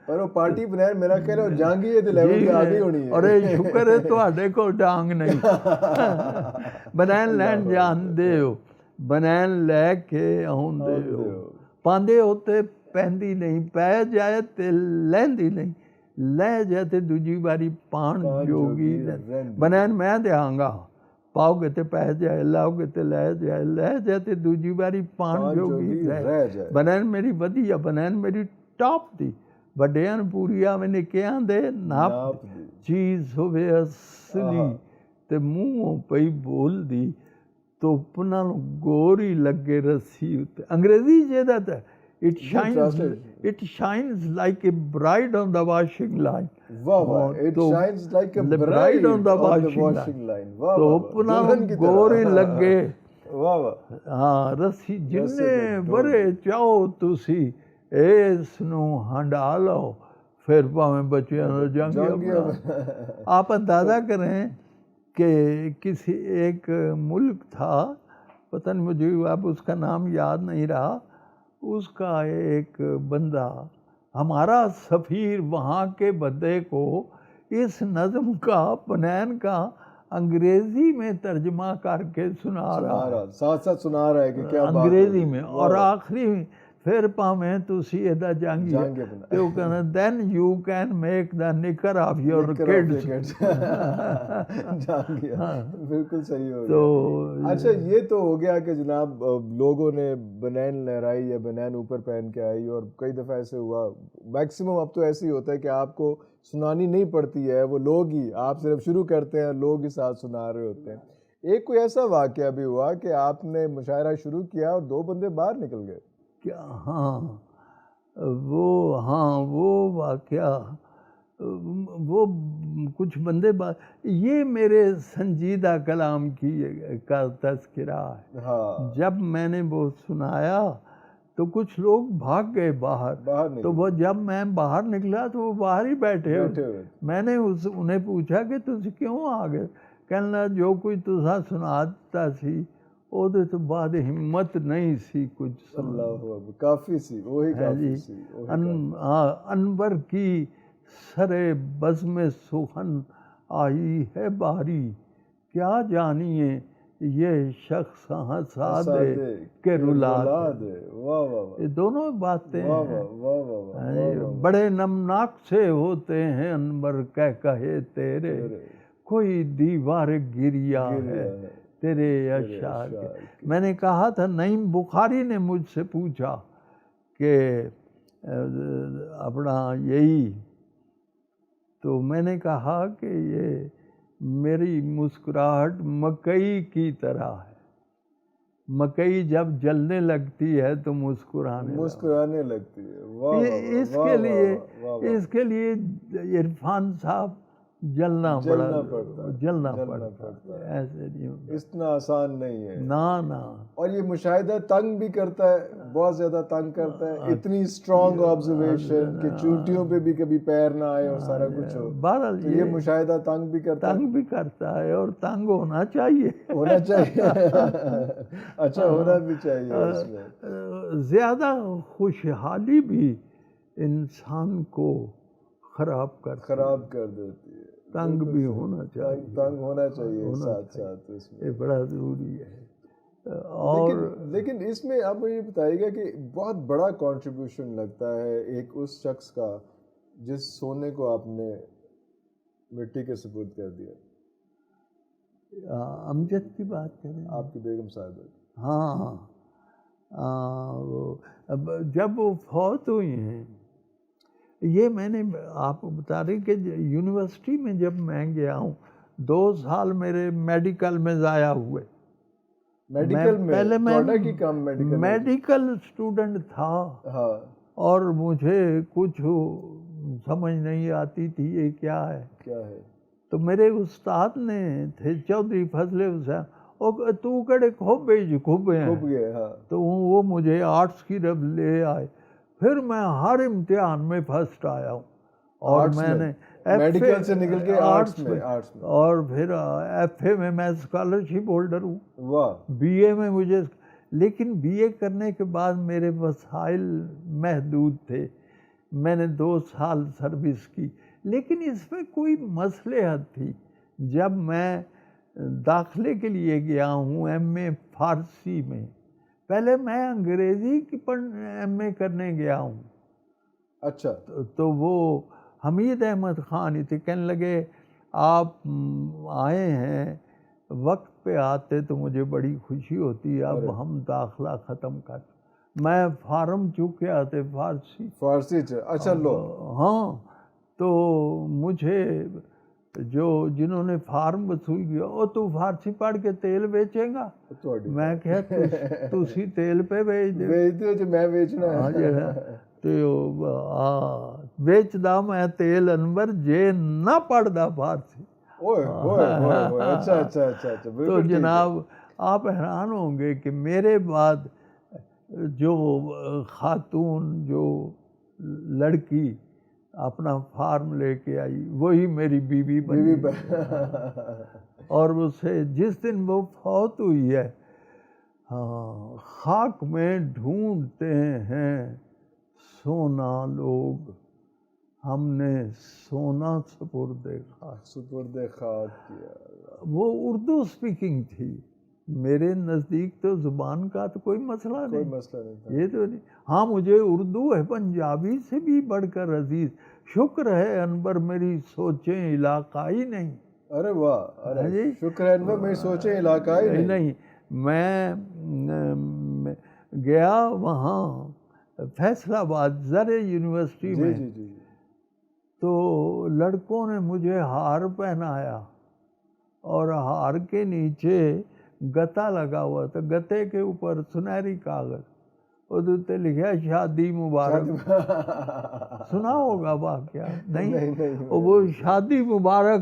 پر وہ پارٹی بنین میرا کہہ رہا جانگی ہے تو لیول کے آگے ہونی ہے، اور شکر ہے تواڈے کو ڈانگ نہیں۔ بنین لینڈ جاندے ہو، بنین لے کے آوندے ہو، پاندے ہوتے پہندی نہیں، پہ جائے تے لیندی نہیں، لے جاتے دوجی باری پان جوگی۔ بنین میں دیاں گا، پاؤ گے تے پہ جائے، لاؤ گے تے لے جائے، لے جاتے دوجی باری پان جوگی رہ جائے۔ بنین میری ودی ہے، بنین میری ٹاپ دی، بڑیاں پوری آویں نکیاں دے ناپ چیز ہوئے اصلی تے منہ پئی بول دی، تو پناں گوری لگے رسی ہوتے۔ انگریزی جیدہ تھا، It shines like a bride on the washing line. Wow, it shines like a bride on the washing line. تو اپنا گورے لگے، ہاں رسی جنے برے چاہو تسی اس نو ہنڈا لو، پھر پاویں بچیاں نو جنگیا۔ آپ اندازہ کریں کہ کسی ایک ملک تھا، پتہ نہیں مجھے اب اس کا نام یاد نہیں رہا، اس کا ایک بندہ، ہمارا سفیر وہاں کے بندے کو اس نظم کا، بنین کا انگریزی میں ترجمہ کر کے سنا رہا، ساتھ ساتھ سنا رہا ہے کہ کیا انگریزی میں، اور آخری پھر پاویں تسی ایدہ جانگی تو کہنا then you can make the knicker of your kids۔ بالکل صحیح ہو گیا۔ اچھا، یہ تو ہو گیا کہ جناب لوگوں نے بنین لہرائی یا بنین اوپر پہن کے آئی، اور کئی دفعہ ایسے ہوا، میکسیمم اب تو ایسے ہی ہوتا ہے کہ آپ کو سنانی نہیں پڑتی ہے، وہ لوگ ہی، آپ صرف شروع کرتے ہیں، لوگ ہی ساتھ سنا رہے ہوتے ہیں۔ ایک کوئی ایسا واقعہ بھی ہوا کہ آپ نے مشاعرہ شروع کیا اور 2 بندے باہر نکل گئے؟ وہ واقعہ، وہ کچھ بندے یہ میرے سنجیدہ کلام کی کا تذکرہ ہے۔ جب میں نے وہ سنایا تو کچھ لوگ بھاگ گئے باہر. تو وہ جب میں باہر نکلا تو وہ باہر ہی بیٹھے ہوئے. میں نے انہیں پوچھا کہ تسی کیوں آ گئے؟ کہنا جو کوئی تسا سناتا سی وہ تو بعد ہمت نہیں سی کچھ. اللہ کافی سی وہی کافی سی. انور کی سرے بزم سخن آئی ہے باری، کیا جانیے یہ شخص ہنسادے کہ رلا دے. یہ دونوں باتیں بڑے نمناک سے ہوتے ہیں انور کہے تیرے، کوئی دیوار گریا ہے تیرے اشعار کے. میں نے کہا تھا نعیم بخاری نے مجھ سے پوچھا کہ اپنا یہی، تو میں نے کہا کہ یہ میری مسکراہٹ مکئی کی طرح ہے. مکئی جب جلنے لگتی ہے تو مسکرانے لگتی ہے. اس کے لیے عرفان صاحب جلنا پڑتا ہے. ایسے نہیں اتنا آسان نہیں ہے. نا. اور یہ مشاہدہ تنگ بھی کرتا ہے، بہت زیادہ تنگ کرتا ہے. اتنی اسٹرانگ آبزرویشن کہ چونٹیوں پہ بھی کبھی پیر نہ آئے اور سارا کچھ ہو. بہرحال یہ مشاہدہ تنگ بھی کرتا ہے اور تنگ ہونا چاہیے. اچھا ہونا بھی چاہیے. اس میں زیادہ خوشحالی بھی انسان کو خراب کر دیتی ہے. تنگ بھی ہونا چاہیے. تنگ ہونا چاہیے ساتھ ساتھ. اس میں یہ بڑا ضروری ہے. اور لیکن اس میں آپ مجھے بتائیے گا کہ بہت بڑا کنٹریبیوشن لگتا ہے ایک اس شخص کا جس سونے کو آپ نے مٹی کے سپرد کر دیا. امجد کی بات کریں؟ آپ کی بیگم صاحبہ. ہاں. جب وہ فوت ہوئی ہیں، یہ میں نے آپ کو بتا رہی کہ یونیورسٹی میں جب میں گیا ہوں 2 سال میرے میڈیکل میں ضائع ہوئے. پہلے میں میڈیکل اسٹوڈنٹ تھا اور مجھے کچھ سمجھ نہیں آتی تھی یہ کیا ہے. تو میرے استاد نے تھے چودھری فضل حسین، تو کڑے خوب ہیں. تو وہ مجھے آرٹس کی رب لے آئے. پھر میں ہر امتحان میں فرسٹ آیا ہوں. اور میں نے میڈیکل سے نکل کے آرٹس میں اور پھر ایف اے میں اسکالرشپ ہولڈر ہوں. بی اے میں مجھے، لیکن بی اے کرنے کے بعد میرے وسائل محدود تھے. میں نے 2 سال سروس کی، لیکن اس میں کوئی مصلحت تھی. جب میں داخلے کے لیے گیا ہوں ایم اے فارسی میں، پہلے میں انگریزی کی ایم اے کرنے گیا ہوں. اچھا. تو وہ حمید احمد خان ہی تھے. کہنے لگے آپ آئے ہیں، وقت پہ آتے تو مجھے بڑی خوشی ہوتی. اب ہم داخلہ ختم کر. میں فارم چک کے آتے فارسی. اچھا لو. ہاں. تو مجھے جنہوں نے فارم وصول کیا، او تو فارسی پڑھ کے تیل بیچے گا؟ میں کہا تسی تیل پہ بیچ دے جو میں بیچنا ہے. تو بیچدا میں تیل انور جے نہ پڑھدا فارسی. تو جناب آپ حیران ہوں گے کہ میرے بعد جو خاتون، جو لڑکی اپنا فارم لے کے آئی، وہی میری بیوی بنی. اور اسے جس دن وہ فوت ہوئی ہے، خاک میں ڈھونڈتے ہیں سونا لوگ، ہم نے سونا سپرد خاک کیا. وہ اردو سپیکنگ تھی. میرے نزدیک تو زبان کا تو کوئی مسئلہ نہیں. یہ تو نہیں. ہاں مجھے اردو ہے پنجابی سے بھی بڑھ کر عزیز. شکر ہے انور میری سوچیں علاقائی نہیں. ارے واہ، شکر ہے انور میری سوچیں علاقائی نہیں. میں گیا وہاں فیصل آباد زر یونیورسٹی میں. تو لڑکوں نے مجھے ہار پہنایا اور ہار کے نیچے گتا لگا ہوا تھا. گتے کے اوپر سنہری کاغذ، ادھر لکھا شادی مبارک. سنا ہوگا واقعہ؟ نہیں. وہ شادی مبارک.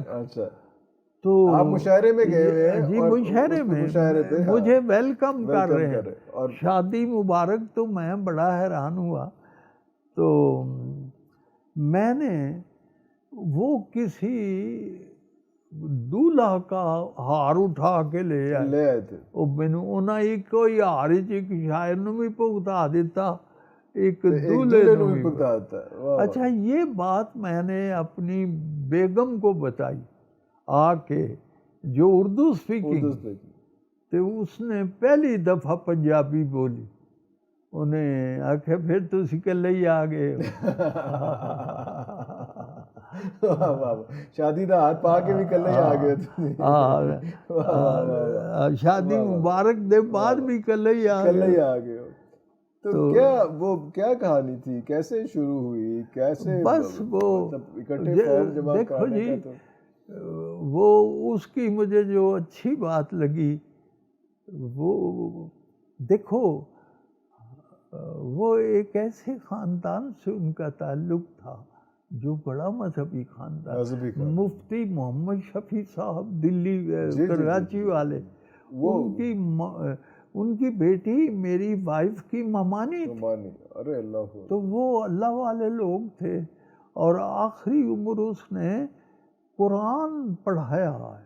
تو آپ مشاعرے میں گئے ہوئے ہیں؟ جی اور مشاعرے اس میں میں مشاعرے تھے، ہاں، مجھے ویلکم کر رہے کر رہے ہیں اور شادی مبارک. تو میں بڑا حیران ہوا. تو میں نے وہ کسی دولہا کا ہار اٹھا کے لے آئے. لے آئے تھے. وہ مینوں انہاں ایک کوئی ہار ایک شاعر نوں بھی بھگتا دیتا, ایک دولہے نوں بھی پکتا تھا. اچھا یہ بات میں نے اپنی بیگم کو بتائی آ کے, جو اردو اسپیکنگ, تو اس نے پہلی دفعہ پنجابی بولی. انہیں آخیا پھر تسی کلے ہی آ گئے شادی دا ہاتھ پا کے بھی کلے ہی آ گئے. شادی مبارک دے بعد بھی کلے ہی آ گئے. تو کیا وہ کیا کہانی تھی, کیسے شروع ہوئی, کیسے بس وہ دیکھو جی, وہ اس کی مجھے جو اچھی بات لگی, وہ دیکھو وہ ایک ایسے خاندان سے ان کا تعلق تھا جو بڑا مذہبی خاندان. مفتی محمد شفیع صاحب دلی کراچی والے, ان کی بیٹی میری وائف کی ممانی تھی. ارے اللہ. تو وہ اللہ والے لوگ تھے, اور آخری عمر اس نے قرآن پڑھایا ہے.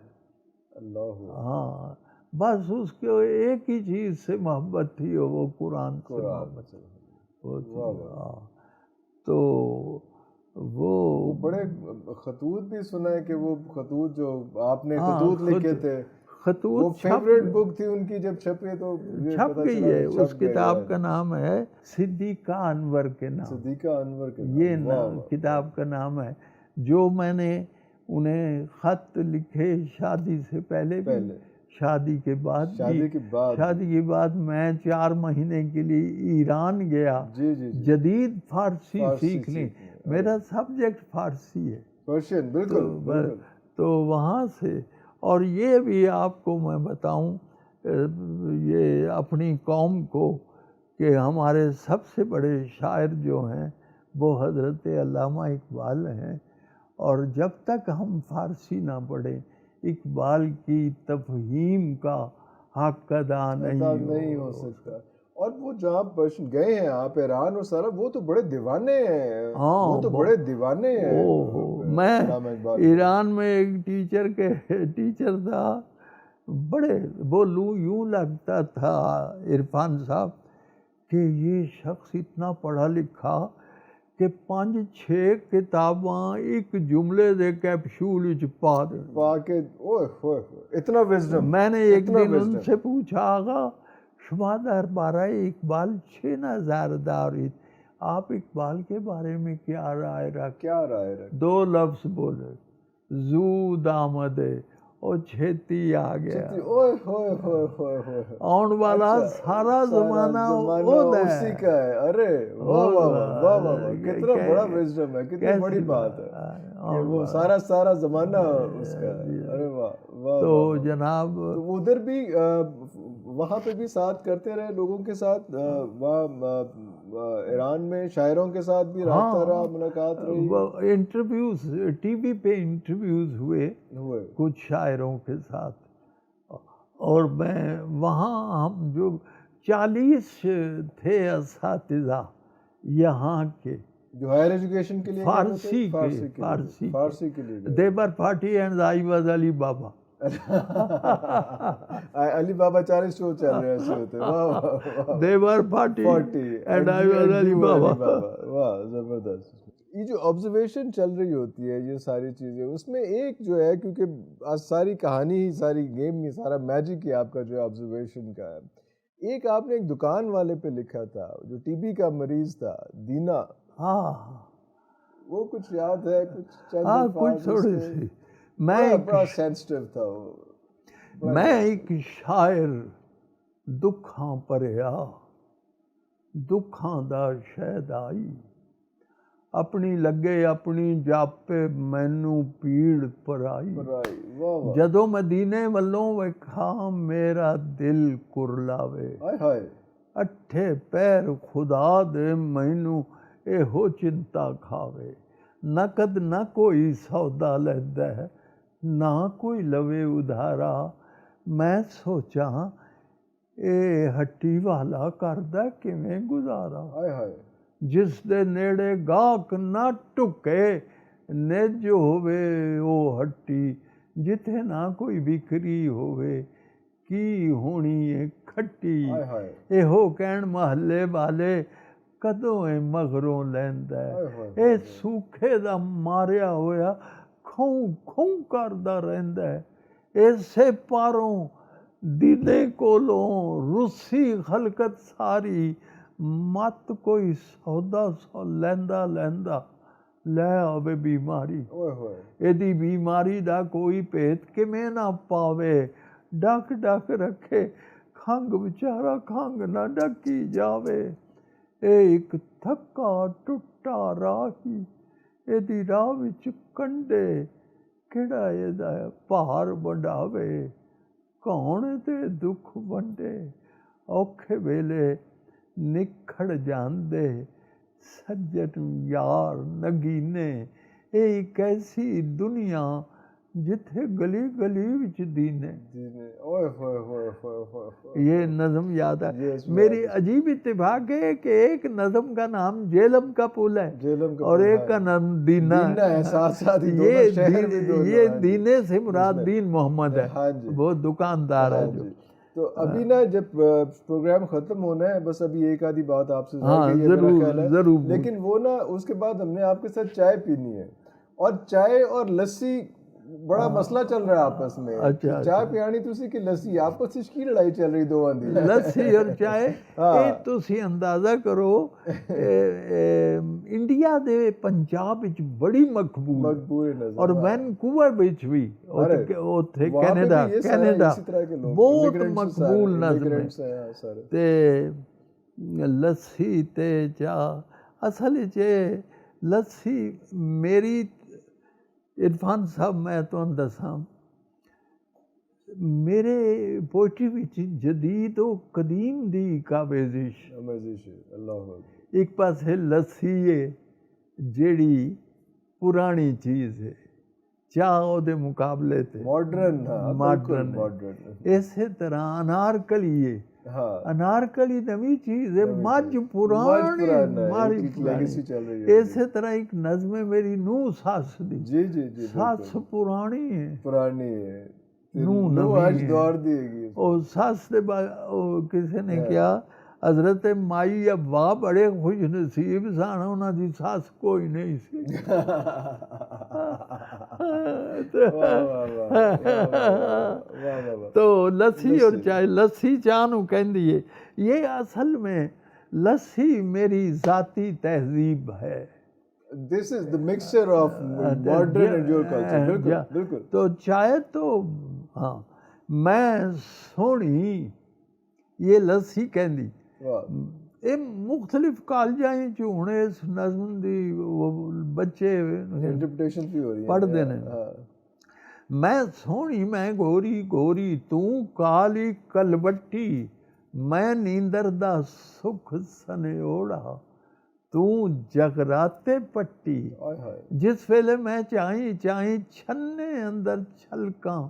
اللہ. ہاں بس اس کو ایک ہی چیز سے محبت تھی, وہ قرآن سے محبت. تو وہ بڑے خطوط بھی سنا ہے کہ وہ خطوط جو آپ نے خطوط لکھے تھے, خطوط فیوریٹ بک تھی ان کی, جب چھپے تو چھپ گئی ہے. اس کتاب کا نام ہے صدیقہ انور کے نام. صدیقہ انور کے یہ کتاب کا نام ہے. جو میں نے انہیں خط لکھے شادی سے پہلے بھی, شادی کے بعد بھی. شادی کے بعد میں 4 مہینے کے لیے ایران گیا جدید فارسی سیکھنے. میرا سبجیکٹ فارسی ہے, پرشین. بالکل. تو وہاں سے, اور یہ بھی آپ کو میں بتاؤں یہ اپنی قوم کو, کہ ہمارے سب سے بڑے شاعر جو ہیں وہ حضرت علامہ اقبال ہیں, اور جب تک ہم فارسی نہ پڑھیں اقبال کی تفہیم کا حق ادا نہیں ہو سکتا. اور وہ جہاں گئے ہیں آپ ایران اور سارا, وہ تو بڑے دیوانے ہیں. وہ تو بڑے دیوانے ہیں. میں ایران میں ایک ٹیچر تھا, بڑے وہ یوں لگتا تھا عرفان صاحب کہ یہ شخص اتنا پڑھا لکھا کہ 5-6 کتاباں ایک جملے دے کیپشول وچ پا کے. اتنا وزڈم. میں نے ایک دن ان سے پوچھا, آغا شما دربارہ اقبال 6000 دارید, آپ اقبال کے بارے میں کیا رائے رکھ؟ 2 لفظ بولے, زود آمدے اور چھیتی آ گیا. آن والا سارا زمانہ اسی کا ہے. ارے واہ واہ واہ واہ, کتنا بڑا وزڈم ہے, کتنی بڑی بات ہے. وہ سارا زمانہ اس کا ہے. ارے واہ واہ. تو جناب ادھر بھی وہاں پہ بھی ساتھ کرتے رہے لوگوں کے ساتھ, وہاں ایران میں شاعروں کے ساتھ بھی رابطہ رہا, ملاقات رہی. انٹرویوز ٹی وی پہ انٹرویوز ہوئے کچھ شاعروں کے ساتھ, اور میں وہاں ہم جو 40 تھے اساتذہ یہاں کے, جو ہائر ایجوکیشن کے لیے فارسی کے لیے. دیبر پارٹی اینڈ آئی واز علی بابا. علی بابا 40 شو چل رہے ہیں. دیبر پارٹی اینڈ آئی واز علی بابا. واہ زبردست. یہ جو آبزرویشن چل رہی ہوتی ہے, یہ ساری چیزیں, اس میں ایک جو ہے, کیونکہ ساری کہانی ہی, ساری گیم ہی, سارا میجک ہی آپ کا جو ہے آبزرویشن کا ہے. ایک آپ نے ایک دکان والے پہ لکھا تھا جو ٹی بی کا مریض تھا, دینا. ہاں وہ کچھ یاد ہے؟ کچھ تھوڑی سی. بڑا سینسٹیو تھا وہ. میں ایک شاعر دکھاں پریا دکھاں دا شہد آئی, اپنی لگے اپنی جاپے مینوں پیڑ پرائی. جدوں مدینے والوں ویکھاں میرا دل کرلاوے, اٹھے پیر خدا دے مینوں ایہو چنتا کھاوے. نقد نہ کوئی سودا لیندہ ہے, ਨਾ ਕੋਈ ਲਵੇ ਉਧਾਰਾ। ਮੈਂ ਸੋਚਾਂ ਇਹ ਹੱਟੀ ਵਾਲਾ ਕਰਦਾ ਕਿਵੇਂ ਗੁਜ਼ਾਰਾ। ਹਾਏ ਹਾਏ। ਜਿਸ ਦੇ ਨੇੜੇ ਗਾਹਕ ਨਾ ਢੁੱਕੇ, ਨਿੱਜ ਹੋਵੇ ਉਹ ਹੱਟੀ, ਜਿੱਥੇ ਨਾ ਕੋਈ ਵਿਕਰੀ ਹੋਵੇ, ਕੀ ਹੋਣੀ ਏ ਖੱਟੀ। ਹਾਏ ਹਾਏ। ਇਹੋ ਕਹਿਣ ਮਹੱਲੇ ਵਾਲੇ, ਕਦੋਂ ਇਹ ਮਗਰੋਂ ਲੈਂਦਾ। ਇਹ ਸੂਖੇ ਦਾ ਮਾਰਿਆ ਹੋਇਆ ਖੂੰ ਖੂੰ ਕਰਦਾ ਰਹਿੰਦਾ। ਇਸੇ ਪਾਰੋਂ ਦੀਦੇ ਕੋਲੋਂ ਰੁੱਸੀ ਖਲਕਤ ਸਾਰੀ, ਮਤ ਕੋਈ ਸੌਦਾ ਸੌ ਲੈਂਦਾ ਲੈਂਦਾ ਲੈ ਆਵੇ ਬਿਮਾਰੀ। ਇਹਦੀ ਬਿਮਾਰੀ ਦਾ ਕੋਈ ਭੇਤ ਕਿਵੇਂ ਨਾ ਪਾਵੇ, ਡੱਕ ਡੱਕ ਰੱਖੇ ਖੰਘ, ਵਿਚਾਰਾ ਖੰਘ ਨਾ ਡੱਕੀ ਜਾਵੇ। ਇਹ ਇੱਕ ਥੱਕਾ ਟੁੱਟਾ ਰਾਹੀ, ਇਹਦੀ ਰਾਹ ਵਿੱਚ ਕੰਢੇ, ਕਿਹੜਾ ਇਹਦਾ ਭਾਰ ਵੰਡਾਵੇ। ਕੌਣ ਤੇ ਦੁੱਖ ਵੰਡੇ, ਔਖੇ ਵੇਲੇ ਨਿਖੜ ਜਾਂਦੇ ਸੱਜਣ ਯਾਰ ਨਗੀਨੇ। ਇਹ ਇੱਕ ਐਸੀ ਦੁਨੀਆ ਜਿੱਥੇ ਗਲੀ ਗਲੀ ਵਿੱਚ ਦੀਨੇ। یہ نظم یاد ہے میری۔ عجیب اتفاق ہے کہ ایک نظم کا نام جیلم کا پل ہے اور ایک کا نام دینا ہے۔ یہ دینے سے مراد دین محمد ہے، وہ دکاندار ہے جو۔ تو ابھی نا جب پروگرام ختم ہونا ہے، بس ابھی ایک آدھی بات آپ سے ضرور، لیکن وہ نا اس کے بعد ہم نے آپ کے ساتھ چائے پینی ہے، اور چائے اور لسی بڑا مسئلہ چل رہا ہے آپس میں۔ چائے پیانی تسی کہ لسی، آپس میں کی لڑائی چل رہی دو آندھی لسی اور چائے۔ یہ تسی اندازہ کرو انڈیا دے پنجاب وچ بڑی مقبول اور وینکوور وچ بھی، اوتھے کینیڈا بہت مقبول نظم ہے۔ تے لسی تے چاہ اصل وچ لسی میری عرفان صاحب میں تمہیں دساں، میرے پوئٹری وچ جدید و قدیم دی کاویزش۔ ایک پاسے لسی ہے جیڑی پرانی چیز ہے، چاہ دے مقابلے تے ماڈرن۔ اسی طرح انارکلی ہے، انارکلی نوی چیز ہے، مجھ پرانی ماری پرانی۔ اسی طرح ایک نظم ہے میری نو ساس دی، ساس پرانی ہے نو نوی ہے۔ اور ساس دے کسی نے کیا حضرت مائی ابا بڑے خوش نصیب سن، انہاں دی ساس کوئی نہیں سی۔ تو لسی اور چائے، لسی چاہ نو کہندی ہے۔ یہ اصل میں لسی میری ذاتی تہذیب ہے۔ This is the mixture of modern and your culture. بالکل۔ تو چائے تو ہاں میں سونی یہ لسی کہندی۔ یہ مختلف کالجاں ہونے اس نظم دی بچے پڑھتے ہیں۔ میں سونی میں گوری گوری توں کالی کلبٹی، میں نیندر دا سکھ سنیوڑا توں جگراتے پٹی۔ جس ویلے میں چاہیں چاہیں چھنے اندر چھلکاں،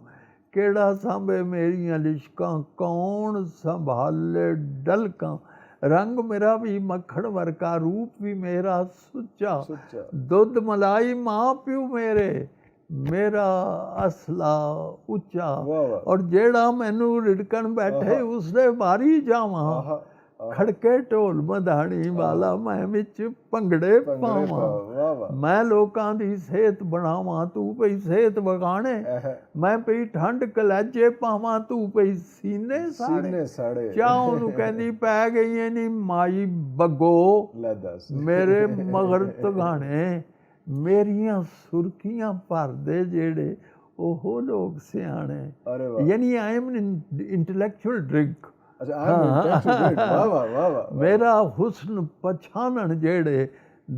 کیڑا سانبے میریاں لشکاں، کون سنبھالے ڈلکاں۔ رنگ میرا بھی مکھڑ ورکا، روپ بھی میرا سچا، دودھ ملائی ماں پیو میرے، میرا اصلہ اچا۔ اور جیڑا مینو رڑکن بیٹھے اس دے باری جاواں، کھڑکے ٹول مدھاڑی والا میں وچ پنگڑے پاواں۔ میں لوکاں دی صحت بناواں، تو پئی صحت بگانے، میں پئی ٹھنڈ کلیجے پاواں، تو پئی سینے ساڑے۔ چاہوں نو کہندی پے گئی نی مائی بگو میرے مگر تگانے، میریاں سرکیاں پر دے جیڑے اوہو لوگ سیانے۔ یعنی آئی ایم انٹلیکچوئل ڈرنک۔ میرا حسن پچھانن جیڑے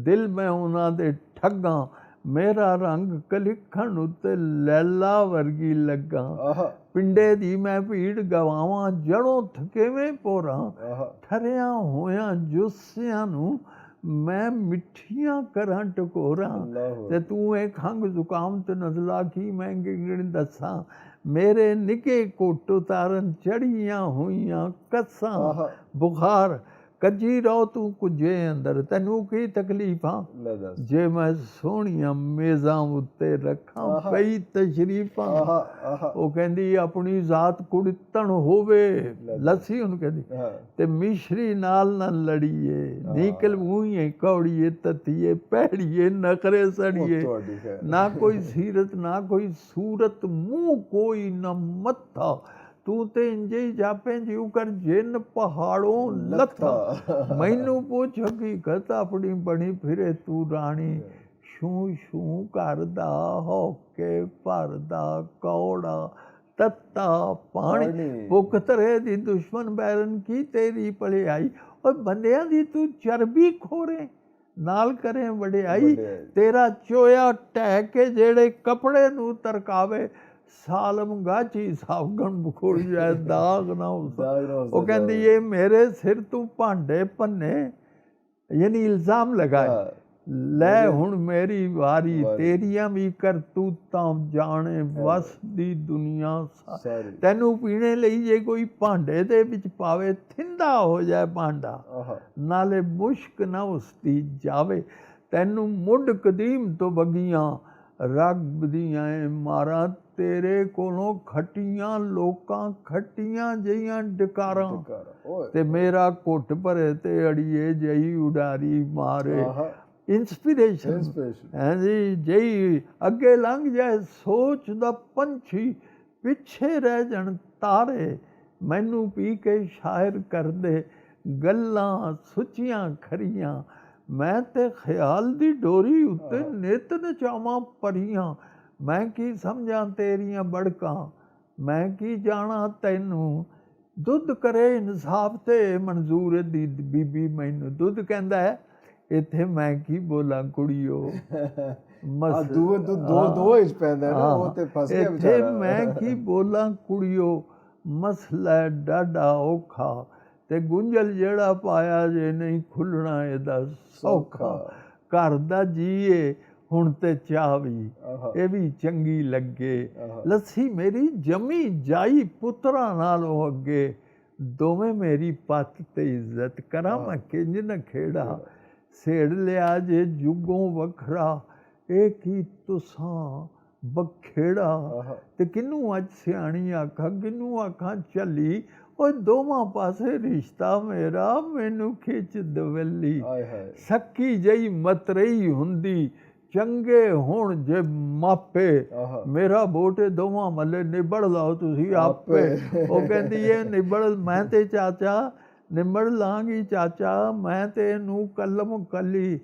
دل میں انہاں دے ٹھگاں، میرا رنگ کلکھن اتے لیلا ورگی لگاں۔ پنڈے دی میں پیڑ گواواں، جڑوں تھکیویں پوراں، ٹھریاں ہویاں جسیاں نو ਮੈਂ ਮਿੱਠੀਆਂ ਕਰਾਂ ਟਕੋਰਾਂ ਤੇ ਤੂੰ ਇਹ ਖੰਘ ਜ਼ੁਕਾਮ ਤੇ ਨਜ਼ਲਾ ਕੀ ਮੈਂ ਗਿਣ ਦੱਸਾਂ। ਮੇਰੇ ਨਿੱਕੇ ਕੋਟ ਉਤਾਰਨ ਚੜੀਆਂ ਹੋਈਆਂ ਕੱਸਾਂ, ਬੁਖਾਰ ਕੱਜੀ ਰਹੋ ਤੂੰ ਕੁਝੇ ਅੰਦਰ, ਤੈਨੂੰ ਕੀ ਤਕਲੀਫਾਂ। ਜੇ ਮੈਂ ਸੋਹਣੀਆਂ ਮੇਜ਼ਾਂ ਉੱਤੇ ਰੱਖਾਂ ਪਈ ਤਸ਼ਰੀਫਾਂ। ਉਹ ਕਹਿੰਦੀ ਆਪਣੀ ਜ਼ਾਤ ਕੁੜਤਣ ਹੋਵੇ, ਲੱਸੀ ਉਹਨੂੰ ਕਹਿੰਦੀ, ਤੇ ਮਿਸ਼ਰੀ ਨਾਲ ਨਾ ਲੜੀਏ, ਨਿਕਲ ਮੂੰਹੀਏ ਕੌੜੀਏ ਤਤੀਏ ਭੈੜੀਏ ਨਖਰੇ ਸੜੀਏ। ਨਾ ਕੋਈ ਸੀਰਤ ਨਾ ਕੋਈ ਸੂਰਤ, ਮੂੰਹ ਕੋਈ ਨਾ ਮੱਥਾ, ਤੂੰ ਤੇ ਇੰਜੇ ਹੀ ਜਾਪੇ ਜਿਉ ਕਰ ਜਿੰਨ ਪਹਾੜੋਂ ਲੱਥਾ। ਮੈਨੂੰ ਪੁੱਛ ਹਕੀਕਤ ਆਪਣੀ ਬਣੀ ਫਿਰੇ ਤੂੰ ਰਾਣੀ, ਛੂ ਛੂ ਕਰਦਾ ਹੋ ਕੇ ਭਰਦਾ ਕੌੜਾ ਤੱਤਾ ਪਾਣੀ। ਭੁੱਖ ਧਰੇ ਦੀ ਦੁਸ਼ਮਣ ਬੈਰਨ ਕੀ ਤੇਰੀ ਭਲਾਈ, ਓਏ ਬੰਦਿਆਂ ਦੀ ਤੂੰ ਚਰਬੀ ਖੋਰੇ ਨਾਲ ਕਰੇ ਵਡਿਆਈ। ਤੇਰਾ ਚੋਇਆ ਢਹਿ ਕੇ ਜਿਹੜੇ ਕੱਪੜੇ ਨੂੰ ਤਰਕਾਵੇ, ਸਾਲਮ ਗਾਚੀ ਸਾਵਗਣ ਬਖੁੜ ਜਾਏ ਦਾਗ ਨਾ ਉਸ। ਉਹ ਕਹਿੰਦੀ ਇਹ ਮੇਰੇ ਸਿਰ ਤੂੰ ਭਾਂਡੇ ਭੰਨੇ, ਯਾਨੀ ਇਲਜ਼ਾਮ ਲਗਾਏ, ਲੈ ਹੁਣ ਮੇਰੀ ਵਾਰੀ, ਤੇਰੀਆਂ ਵੀ ਕਰਤੂਤਾਂ ਜਾਣੇ ਵਸ ਦੀ ਦੁਨੀਆ ਸਾਰੀ। ਤੈਨੂੰ ਪੀਣੇ ਲਈ ਜੇ ਕੋਈ ਭਾਂਡੇ ਦੇ ਵਿੱਚ ਪਾਵੇ, ਥਿੰਦਾ ਹੋ ਜਾਏ ਭਾਂਡਾ, ਨਾਲੇ ਮੁਸ਼ਕ ਨਾ ਉਸਦੀ ਜਾਵੇ। ਤੈਨੂੰ ਮੁੱਢ ਕਦੀਮ ਤੋਂ ਵਗੀਆਂ ਰੱਬ ਦੀਆਂ ਮਾਰਾਂ, ਤੇਰੇ ਕੋਲੋਂ ਖੱਟੀਆਂ ਲੋਕਾਂ ਖੱਟੀਆਂ ਜਿਹੀਆਂ ਡਕਾਰਾਂ। ਤੇ ਮੇਰਾ ਘੁੱਟ ਭਰੇ ਤੇ ਅੜੀਏ ਜਈ ਉਡਾਰੀ ਮਾਰੇ। ਇੰਸਪੀਰੇਸ਼ਨ ਹੈ ਜੀ, ਜਈ ਅੱਗੇ ਲੰਘ ਜਾਏ ਸੋਚ ਦਾ ਪੰਛੀ, ਪਿੱਛੇ ਰਹਿ ਜਾਣ ਤਾਰੇ। ਮੈਨੂੰ ਪੀ ਕੇ ਸ਼ਾਇਰ ਕਰਦੇ ਗੱਲਾਂ ਸੁੱਚੀਆਂ ਖਰੀਆਂ, ਮੈਂ ਤੇ ਖਿਆਲ ਦੀ ਡੋਰੀ ਉੱਤੇ ਨਿੱਤ ਨਚਾਵਾਂ ਪਰੀਆਂ। ਮੈਂ ਕੀ ਸਮਝਾਂ ਤੇਰੀਆਂ ਬੜਕਾਂ, ਮੈਂ ਕੀ ਜਾਣਾ ਤੈਨੂੰ। ਦੁੱਧ ਕਰੇ ਇਨਸਾਫ ਤੇ ਮਨਜ਼ੂਰ ਦੀ ਬੀਬੀ ਮੈਨੂੰ। ਦੁੱਧ ਕਹਿੰਦਾ ਹੈ ਇੱਥੇ ਮੈਂ ਕੀ ਬੋਲਾਂ ਕੁੜੀਓ, ਇੱਥੇ ਮੈਂ ਕੀ ਬੋਲਾਂ ਕੁੜੀਓ, ਮਸਲਾ ਡਾਢਾ ਔਖਾ, ਤੇ ਗੁੰਝਲ ਜਿਹੜਾ ਪਾਇਆ ਜੇ ਨਹੀਂ ਖੁੱਲਣਾ ਇਹਦਾ ਸੌਖਾ। ਘਰ ਦਾ ਜੀਏ ਹੁਣ ਤੇ ਚਾਹ ਵੀ ਇਹ ਵੀ ਚੰਗੀ ਲੱਗੇ, ਲੱਸੀ ਮੇਰੀ ਜੰਮੀ ਜਾਈ ਪੁੱਤਰਾਂ ਨਾਲੋਂ ਅੱਗੇ। ਦੋਵੇਂ ਮੇਰੀ ਪੱਤ ਤੇ ਇੱਜ਼ਤ ਕਰਾਂ ਮੈਂ ਕਿੰਜ ਨਾ ਖੇੜਾ, ਸੇੜ ਲਿਆ ਜੇ ਜੁਗੋਂ ਵੱਖਰਾ, ਇਹ ਕੀ ਤੁਸਾਂ ਬਖੇੜਾ। ਤੇ ਕਿਹਨੂੰ ਅੱਜ ਸਿਆਣੀ ਆਖਾਂ ਕਿਹਨੂੰ ਆਖਾਂ ਝੱਲੀ, ਉਹ ਦੋਵਾਂ ਪਾਸੇ ਰਿਸ਼ਤਾ ਮੇਰਾ ਮੈਨੂੰ ਖਿੱਚ ਦਵੱਲੀ। ਸੱਕੀ ਜਿਹੀ ਮਤਰਈ ਹੁੰਦੀ ਚੰਗੇ ਹੁਣ ਜੇ ਮਾਪੇ, ਮੇਰਾ ਵੋਟ ਦੋਵਾਂ ਮੱਲੇ ਨਿਬੜ ਲਾਓ ਤੁਸੀਂ ਆਪੇ। ਉਹ ਕਹਿੰਦੀ ਇਹ ਨਿਬੜ ਮੈਂ ਤੇ ਚਾਚਾ ਨਿਬੜ ਲਾਂਗੀ ਚਾਚਾ, ਮੈਂ ਤੇ ਇਹਨੂੰ ਕਲਮ ਕੱਲੀ,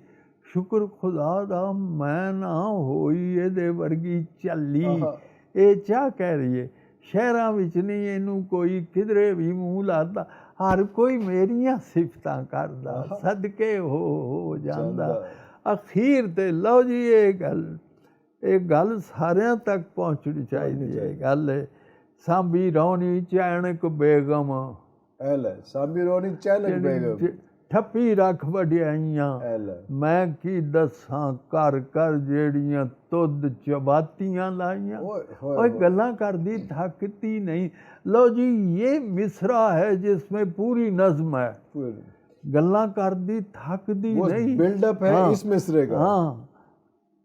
ਸ਼ੁਕਰ ਖੁਦਾ ਦਾ ਮੈਂ ਨਾ ਹੋਈ ਇਹਦੇ ਵਰਗੀ ਝੱਲੀ। ਇਹ ਚਾਹ ਕਹਿ ਰਹੀ ਹੈ ਸ਼ਹਿਰਾਂ ਵਿੱਚ ਨਹੀਂ ਇਹਨੂੰ ਕੋਈ ਕਿਧਰੇ ਵੀ ਮੂੰਹ ਲਾਦਾ, ਹਰ ਕੋਈ ਮੇਰੀਆਂ ਸਿਫਤਾਂ ਕਰਦਾ, ਸਦਕੇ ਹੋ ਜਾਂਦਾ। ਅਖੀਰ ਤੇ ਲਓ ਜੀ ਇਹ ਗੱਲ ਸਾਰਿਆਂ ਤੱਕ ਪਹੁੰਚਣੀ ਚਾਹੀਦੀ ਹੈ। ਗੱਲ ਸਾਂਭੀ ਰੌਣੀ ਚੈਨਕ ਬੇਗਮ, ਸਾਂਭੀ ਰੌਣੀ ਚੈਨਕ ਬੇਗਮ, ਠੱਪੀ ਰੱਖ ਵਡਿਆਈਆਂ, ਮੈਂ ਕੀ ਦੱਸਾਂ ਕਰ ਕਰ ਜਿਹੜੀਆਂ ਤੁਧ ਚਬਾਤੀਆਂ ਲਾਈਆਂ। ਓਏ ਗੱਲਾਂ ਕਰਦੀ ਥੱਕਤੀ ਨਹੀਂ। ਲਓ ਜੀ ਇਹ ਮਿਸਰਾ ਹੈ ਜਿਸਮੇ ਪੂਰੀ ਨਜ਼ਮ ਹੈ, ਗੱਲਾਂ ਕਰਦੀ ਥੱਕਦੀ ਨਹੀਂ, ਬਿਲਡਅਪ ਹੈ ਇਸ ਮਿਸਰੇ ਦਾ। ਹਾਂ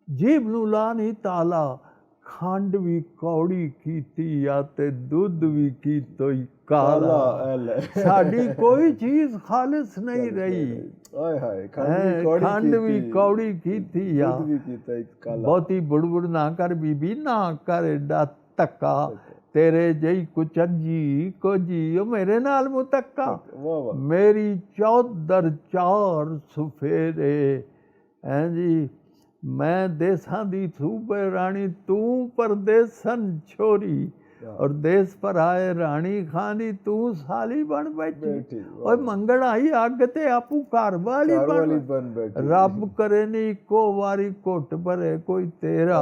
ਜੀਭ ਨੂੰ ਲਾ ਨਹੀਂ ਤਾਲਾ, ਖੰਡ ਵੀ ਕੌੜੀ ਕੀਤੀ ਆ ਤੇ ਦੁੱਧ ਵੀ ਕੀਤੋਈ ਕਾਲਾ। ਸਾਡੀ ਕੋਈ ਚੀਜ਼ ਖਾਲਿਸ ਨਹੀਂ ਰਹੀ, ਖੰਡ ਵੀ ਕੌੜੀ ਕੀਤੀ ਆ। ਬਹੁਤੀ ਬੁੜਬੁੜ ਨਾ ਕਰ ਬੀਬੀ, ਨਾ ਕਰ ਏਡਾ ਧੱਕਾ, ਤੇਰੇ ਜਿਹੀ ਕੁਚੱਜੀ ਕੋਜੀ ਉਹ ਮੇਰੇ ਨਾਲ ਮੁਤੱਕਾ। ਮੇਰੀ ਚੌਧਰ ਚਾਰ ਸੁਫੇਰੇ ਹੈਂ ਜੀ, ਮੈਂ ਦੇਸਾਂ ਦੀ ਸੂਬੇ ਰਾਣੀ, ਤੂੰ ਪਰਦੇਸਨ ਛੋਰੀ, ਔਰ ਦੇਸ ਪਰ ਆਏ ਰਾਣੀ ਖਾਨੀ, ਤੂੰ ਸਾਲੀ ਬਣ ਬੈਠੀ। ਓਏ ਮੰਗਣ ਆਈ ਅੱਗ ਤੇ ਆਪੂ ਘਰ ਵਾਲੀ ਬਣ ਬੈਠੀ। ਰੱਬ ਕਰੇ ਨੀ ਇੱਕੋ ਵਾਰੀ ਘੁੱਟ ਭਰੇ ਕੋਈ ਤੇਰਾ,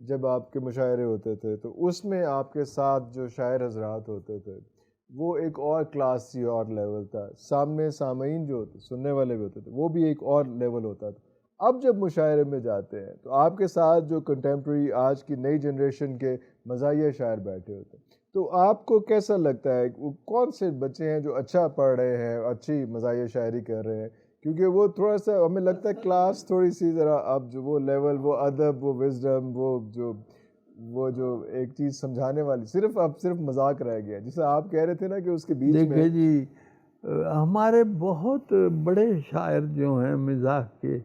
جب آپ کے مشاعرے ہوتے تھے تو اس میں آپ کے ساتھ جو شاعر حضرات ہوتے تھے وہ ایک اور کلاس تھی اور لیول تھا، سامنے سامعین جو ہوتے سننے والے بھی ہوتے تھے وہ بھی ایک اور لیول ہوتا تھا. اب جب مشاعرے میں جاتے ہیں تو آپ کے ساتھ جو کنٹمپریری آج کی نئی جنریشن کے مزاحیہ شاعر بیٹھے ہوتے ہیں، تو آپ کو کیسا لگتا ہے وہ کون سے بچے ہیں جو اچھا پڑھ رہے ہیں، اچھی مزاحیہ شاعری کر رہے ہیں؟ کیونکہ وہ تھوڑا سا ہمیں لگتا ہے کلاس تھوڑی سی ذرا اب جو وہ لیول، وہ ادب، وہ وزڈم، وہ جو ایک چیز سمجھانے والی صرف مذاق رہ گیا، جیسے آپ کہہ رہے تھے نا کہ اس کے بیچ میں. دیکھیں جی، ہمارے بہت بڑے شاعر جو ہیں مزاح کے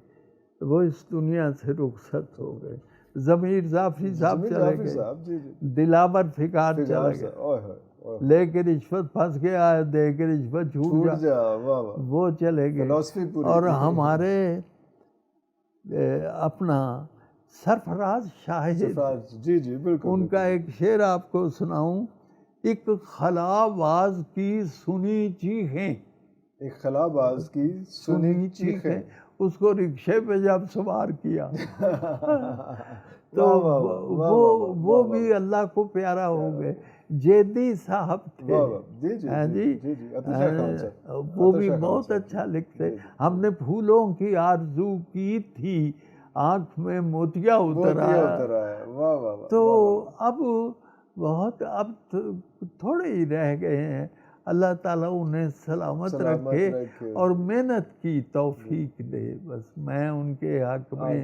وہ اس دنیا سے رخصت ہو گئے. ضمیر ظافری صاحب چلے گئے، دلاور فقار چلے گئے، لے کے رشوت پھنس گیا ہے، دے کے رشوت چھوٹ جا، وہ چلے گئے. اور ہمارے اپنا سرفراز شاہد، جی جی بالکل، ان کا ایک شعر آپ کو سناؤں. ایک خلا باز کی سنی چیخیں، ایک خلا باز کی سنی چیخیں، اس کو رکشے پہ جب سوار کیا تو وہ بھی اللہ کو پیارا ہو گئے. جیدی صاحب تھے، وہ بھی بہت اچھا لکھتے. ہم نے پھولوں کی آرزو کی تھی، آنکھ میں موتیا اتر آیا. تو اب تھوڑے ہی رہ گئے ہیں. اللہ تعالیٰ انہیں سلامت رکھے اور محنت کی توفیق دے. بس میں ان کے حق میں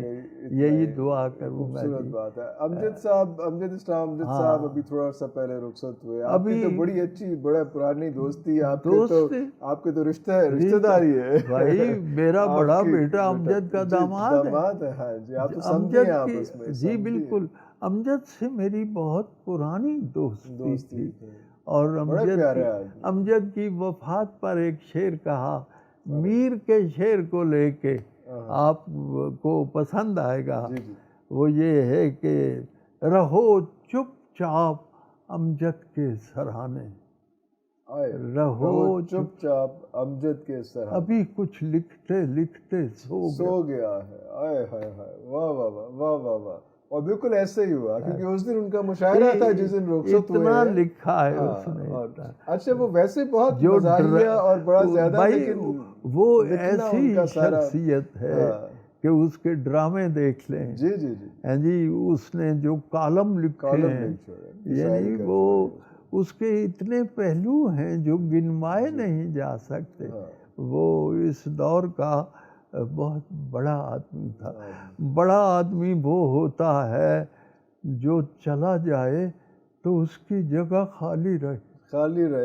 یہی دعا کروں گا. خوبصورت بات ہے. امجد اسلام صاحب ابھی تھوڑا سا پہلے رخصت ہوئے. آپ کی تو بڑی اچھی بڑا پرانی دوستی، آپ کے تو رشتہ داری ہے بھائی. میرا بڑا بیٹا امجد کا داماد ہے. ہاں جی، آپ تو سمجھے ہیں آپس میں. جی بالکل. امجد سے میری بہت پرانی دوستی تھی. اور امجد کی وفات پر ایک شعر کہا، میر کے شعر کو لے کے آپ کو پسند آئے گا. وہ یہ ہے کہ رہو چپ چاپ امجد کے سرانے، رہو چپ چاپ امجد کے سرانے، ابھی کچھ لکھتے لکھتے سو گیا ہے. آئے ہائے ہائے، واہ واہ واہ واہ واہ. اور بالکل ایسے ہی ہوا، کیونکہ اس دن ان کا مشاعرہ تھا جس دن رخصت ہوئے. اتنا لکھا ہے اس نے. اچھا، وہ ویسے بہت مزاحیہ اور بڑا زیادہ، لیکن وہ ایسی شخصیت ہے کہ اس کے ڈرامے دیکھ لیں. جی جی جی. اس نے جو کالم لکھے ہیں، یعنی وہ اس کے اتنے پہلو ہیں جو گنوائے نہیں جا سکتے. وہ اس دور کا بہت بڑا آدمی تھا. بڑا آدمی وہ ہوتا ہے جو چلا جائے تو اس کی جگہ خالی رہے.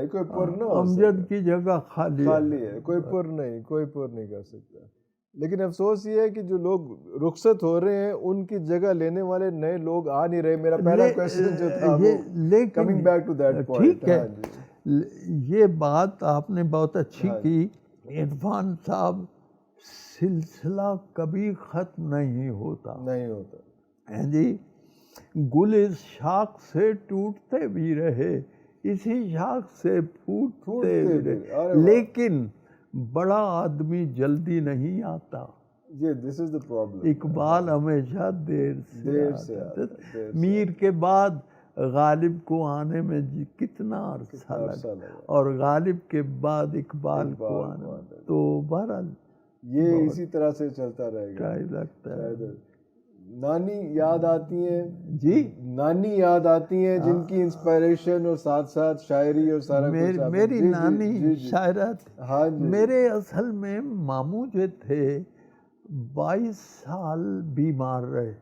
کوئی پر نہ ہو. امجد کی جگہ خالی ہے، کوئی پر نہیں کر سکتا. لیکن افسوس یہ ہے کہ جو لوگ رخصت ہو رہے ہیں ان کی جگہ لینے والے نئے لوگ آ نہیں رہے. میرا پہلا کویسچن جو تھا وہ coming back to that point. ٹھیک ہے، یہ بات آپ نے بہت اچھی کی. عرفان صاحب، سلسلہ کبھی ختم نہیں ہوتا. جی. گل اس شاخ سے ٹوٹتے بھی رہے، اسی شاخ سے پھوٹتے بھی رہے، لیکن بڑا آدمی جلدی نہیں آتا. This is the problem. Iqbal ہمیشہ دیر سے آتا. میر کے بعد غالب کو آنے میں کتنا عرصہ لگا، اور غالب کے بعد اقبال کو آنے میں. تو بہرحال یہ اسی طرح سے چلتا رہے گا. لگتا ہے. نانی یاد آتی ہیں. جی. نانی یاد آتی ہیں جن کی انسپائریشن اور ساتھ ساتھ شاعری اور سارا کچھ. میری نانی شاعرہ تھی. میرے اصل میں ماموں جو تھے 22 سال بیمار رہے.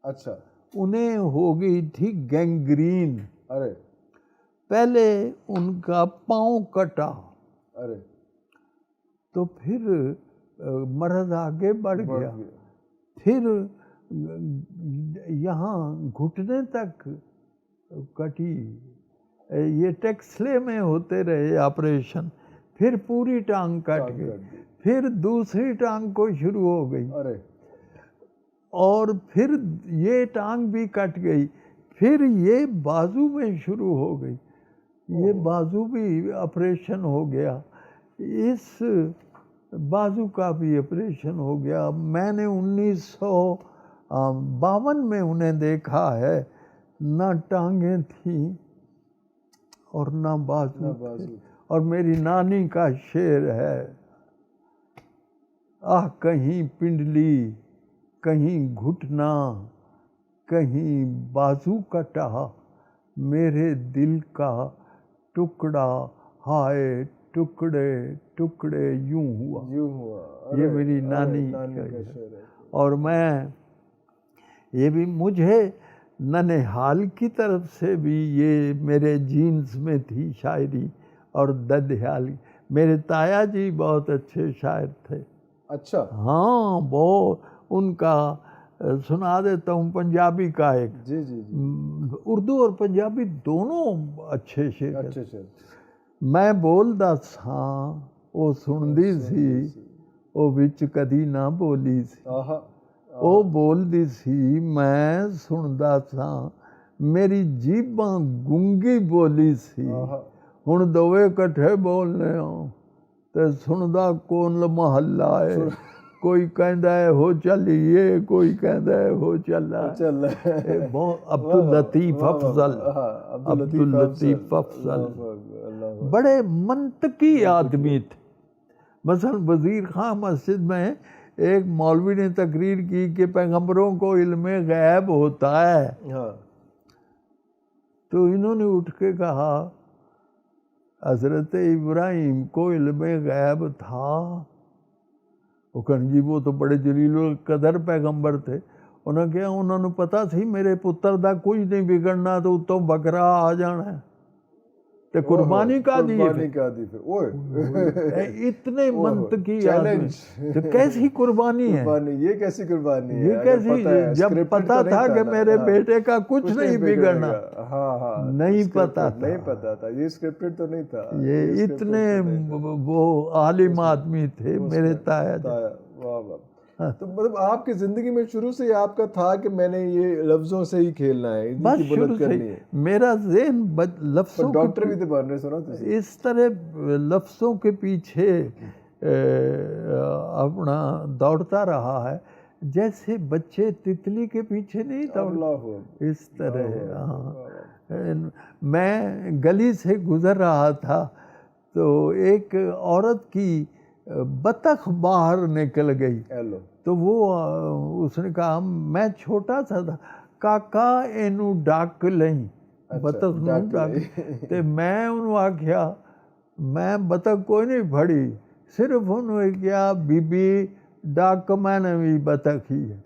اچھا. انہیں ہو گئی تھی گینگرین. ارے. پہلے ان کا پاؤں کٹا. ارے. تو پھر مرض آگے بڑھ گیا. پھر یہاں گھٹنے تک کٹی. یہ ٹیکسلے میں ہوتے رہے آپریشن. پھر پوری ٹانگ کٹ گئی. پھر دوسری ٹانگ کو شروع ہو گئی. اور پھر یہ ٹانگ بھی کٹ گئی. پھر یہ بازو میں شروع ہو گئی. یہ بازو بھی آپریشن ہو گیا. اس بازو کا بھی آپریشن ہو گیا. میں نے 52 میں انہیں دیکھا ہے، نہ ٹانگیں تھیں اور نہ بازو تھے، اور میری نانی کا شعر ہے، آہ کہیں پنڈلی کہیں گھٹنا کہیں بازو کٹا، میرے دل کا ٹکڑا ہائے ٹکڑے ٹکڑے یوں ہوا۔ یہ میری نانی کا شعر ہے۔ اور میں یہ بھی، مجھے ننہال کی طرف سے بھی یہ میرے جینز میں تھی شاعری، اور ددھیال میرے تایا جی بہت اچھے شاعر تھے۔ اچھا، ہاں بہت، ان کا سنا دیتا ہوں پنجابی کا ایک، جی جی جی، اردو اور پنجابی دونوں اچھے شعر۔ اچھے شعر۔ میں بولدا ساں او سندی سی، او وچ کدی نہ بولی سی، او بولدی سی میں سندا ساں، میری جیباں گونگی بولی سی، ہن دووے کٹھے بولنے ہوں تے سندا کون محلہ ہے، کوئی کہندا ہے ہو چلیے، کوئی کہندا ہے ہو چلا ہے۔ عبداللطیف افضل، عبداللطیف افضل بڑے منطقی آدمی تھے۔ مثلا وزیر خان مسجد میں ایک مولوی نے تقریر کی کہ پیغمبروں کو علم غیب ہوتا ہے، تو انہوں نے اٹھ کے کہا حضرت ابراہیم کو علم غیب تھا؟ وہ کہنے جی وہ تو بڑے جلیل القدر پیغمبر تھے۔ انہوں نے کہا انہوں نے پتا سی میرے پتر دا کچھ نہیں بگڑنا، تو اتوں بکرا آ جانا ہے تے قربانی کا دی اتنے منطقی آدمی، تو کیسی قربانی ہے یہ کیسی قربانی ہے؟ یہ کیسی، جب پتا تھا کہ میرے بیٹے کا کچھ نہیں بگڑنا، نہیں پتا تھا، یہ اسکرپٹڈ تو نہیں تھا، یہ اتنے وہ عالم آدمی تھے میرے تایا جی۔ تو مطلب آپ کی زندگی میں شروع سے ہی آپ کا تھا کہ میں نے یہ لفظوں سے ہی کھیلنا ہے، بس شروع سے میرا ذہن لفظوں، ڈاکٹر بھی تو بن رہے، سنا اس طرح لفظوں کے پیچھے اپنا دوڑتا رہا ہے، جیسے بچے تتلی کے پیچھے نہیں دوڑتے، اس طرح۔ میں گلی سے گزر رہا تھا تو ایک عورت کی بطخ باہر نکل گئی، تو وہ اس نے کہا، میں چھوٹا سا تھا، کاکا اینو ڈاک لیں، بطخ نو ڈاک، تے میں انہوں آکھیا میں بطخ کوئی نہیں پھڑی، صرف انہوں نے کیا بی بی ڈاک میں نے بھی بطخ ہی ہے۔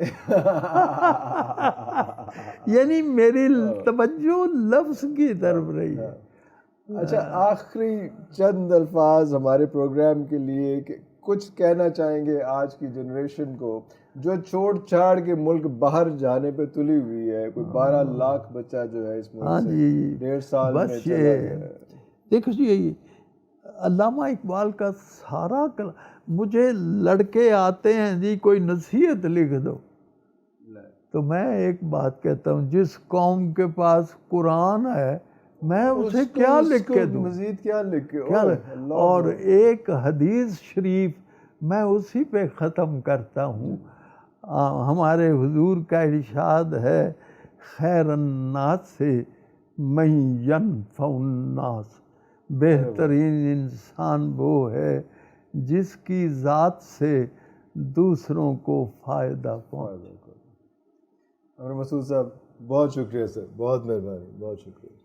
یعنی میری توجہ لفظ کی طرف رہی ہے۔ اچھا، آخری چند الفاظ ہمارے پروگرام کے لیے، کہ کچھ کہنا چاہیں گے آج کی جنریشن کو جو چھوڑ چھاڑ کے ملک باہر جانے پہ تلی ہوئی ہے، کوئی 12 لاکھ بچہ جو ہے اس ملک سے 1.5 سال میں چلا گیا ہے۔ دیکھو جی، علامہ اقبال کا سارا مجھے لڑکے آتے ہیں جی کوئی نصیحت لکھ دو، تو میں ایک بات کہتا ہوں، جس قوم کے پاس قرآن ہے میں اسے کیا لکھ کے دوں، مزید کیا لکھ کے، اور ایک حدیث شریف میں اسی پہ ختم کرتا ہوں۔ ہمارے حضور کا ارشاد ہے، خیر الناس سے من ینفع الناس، بہترین انسان وہ ہے جس کی ذات سے دوسروں کو فائدہ پہنچے۔ عمر مسعود صاحب بہت شکریہ سر، بہت مہربانی، بہت شکریہ۔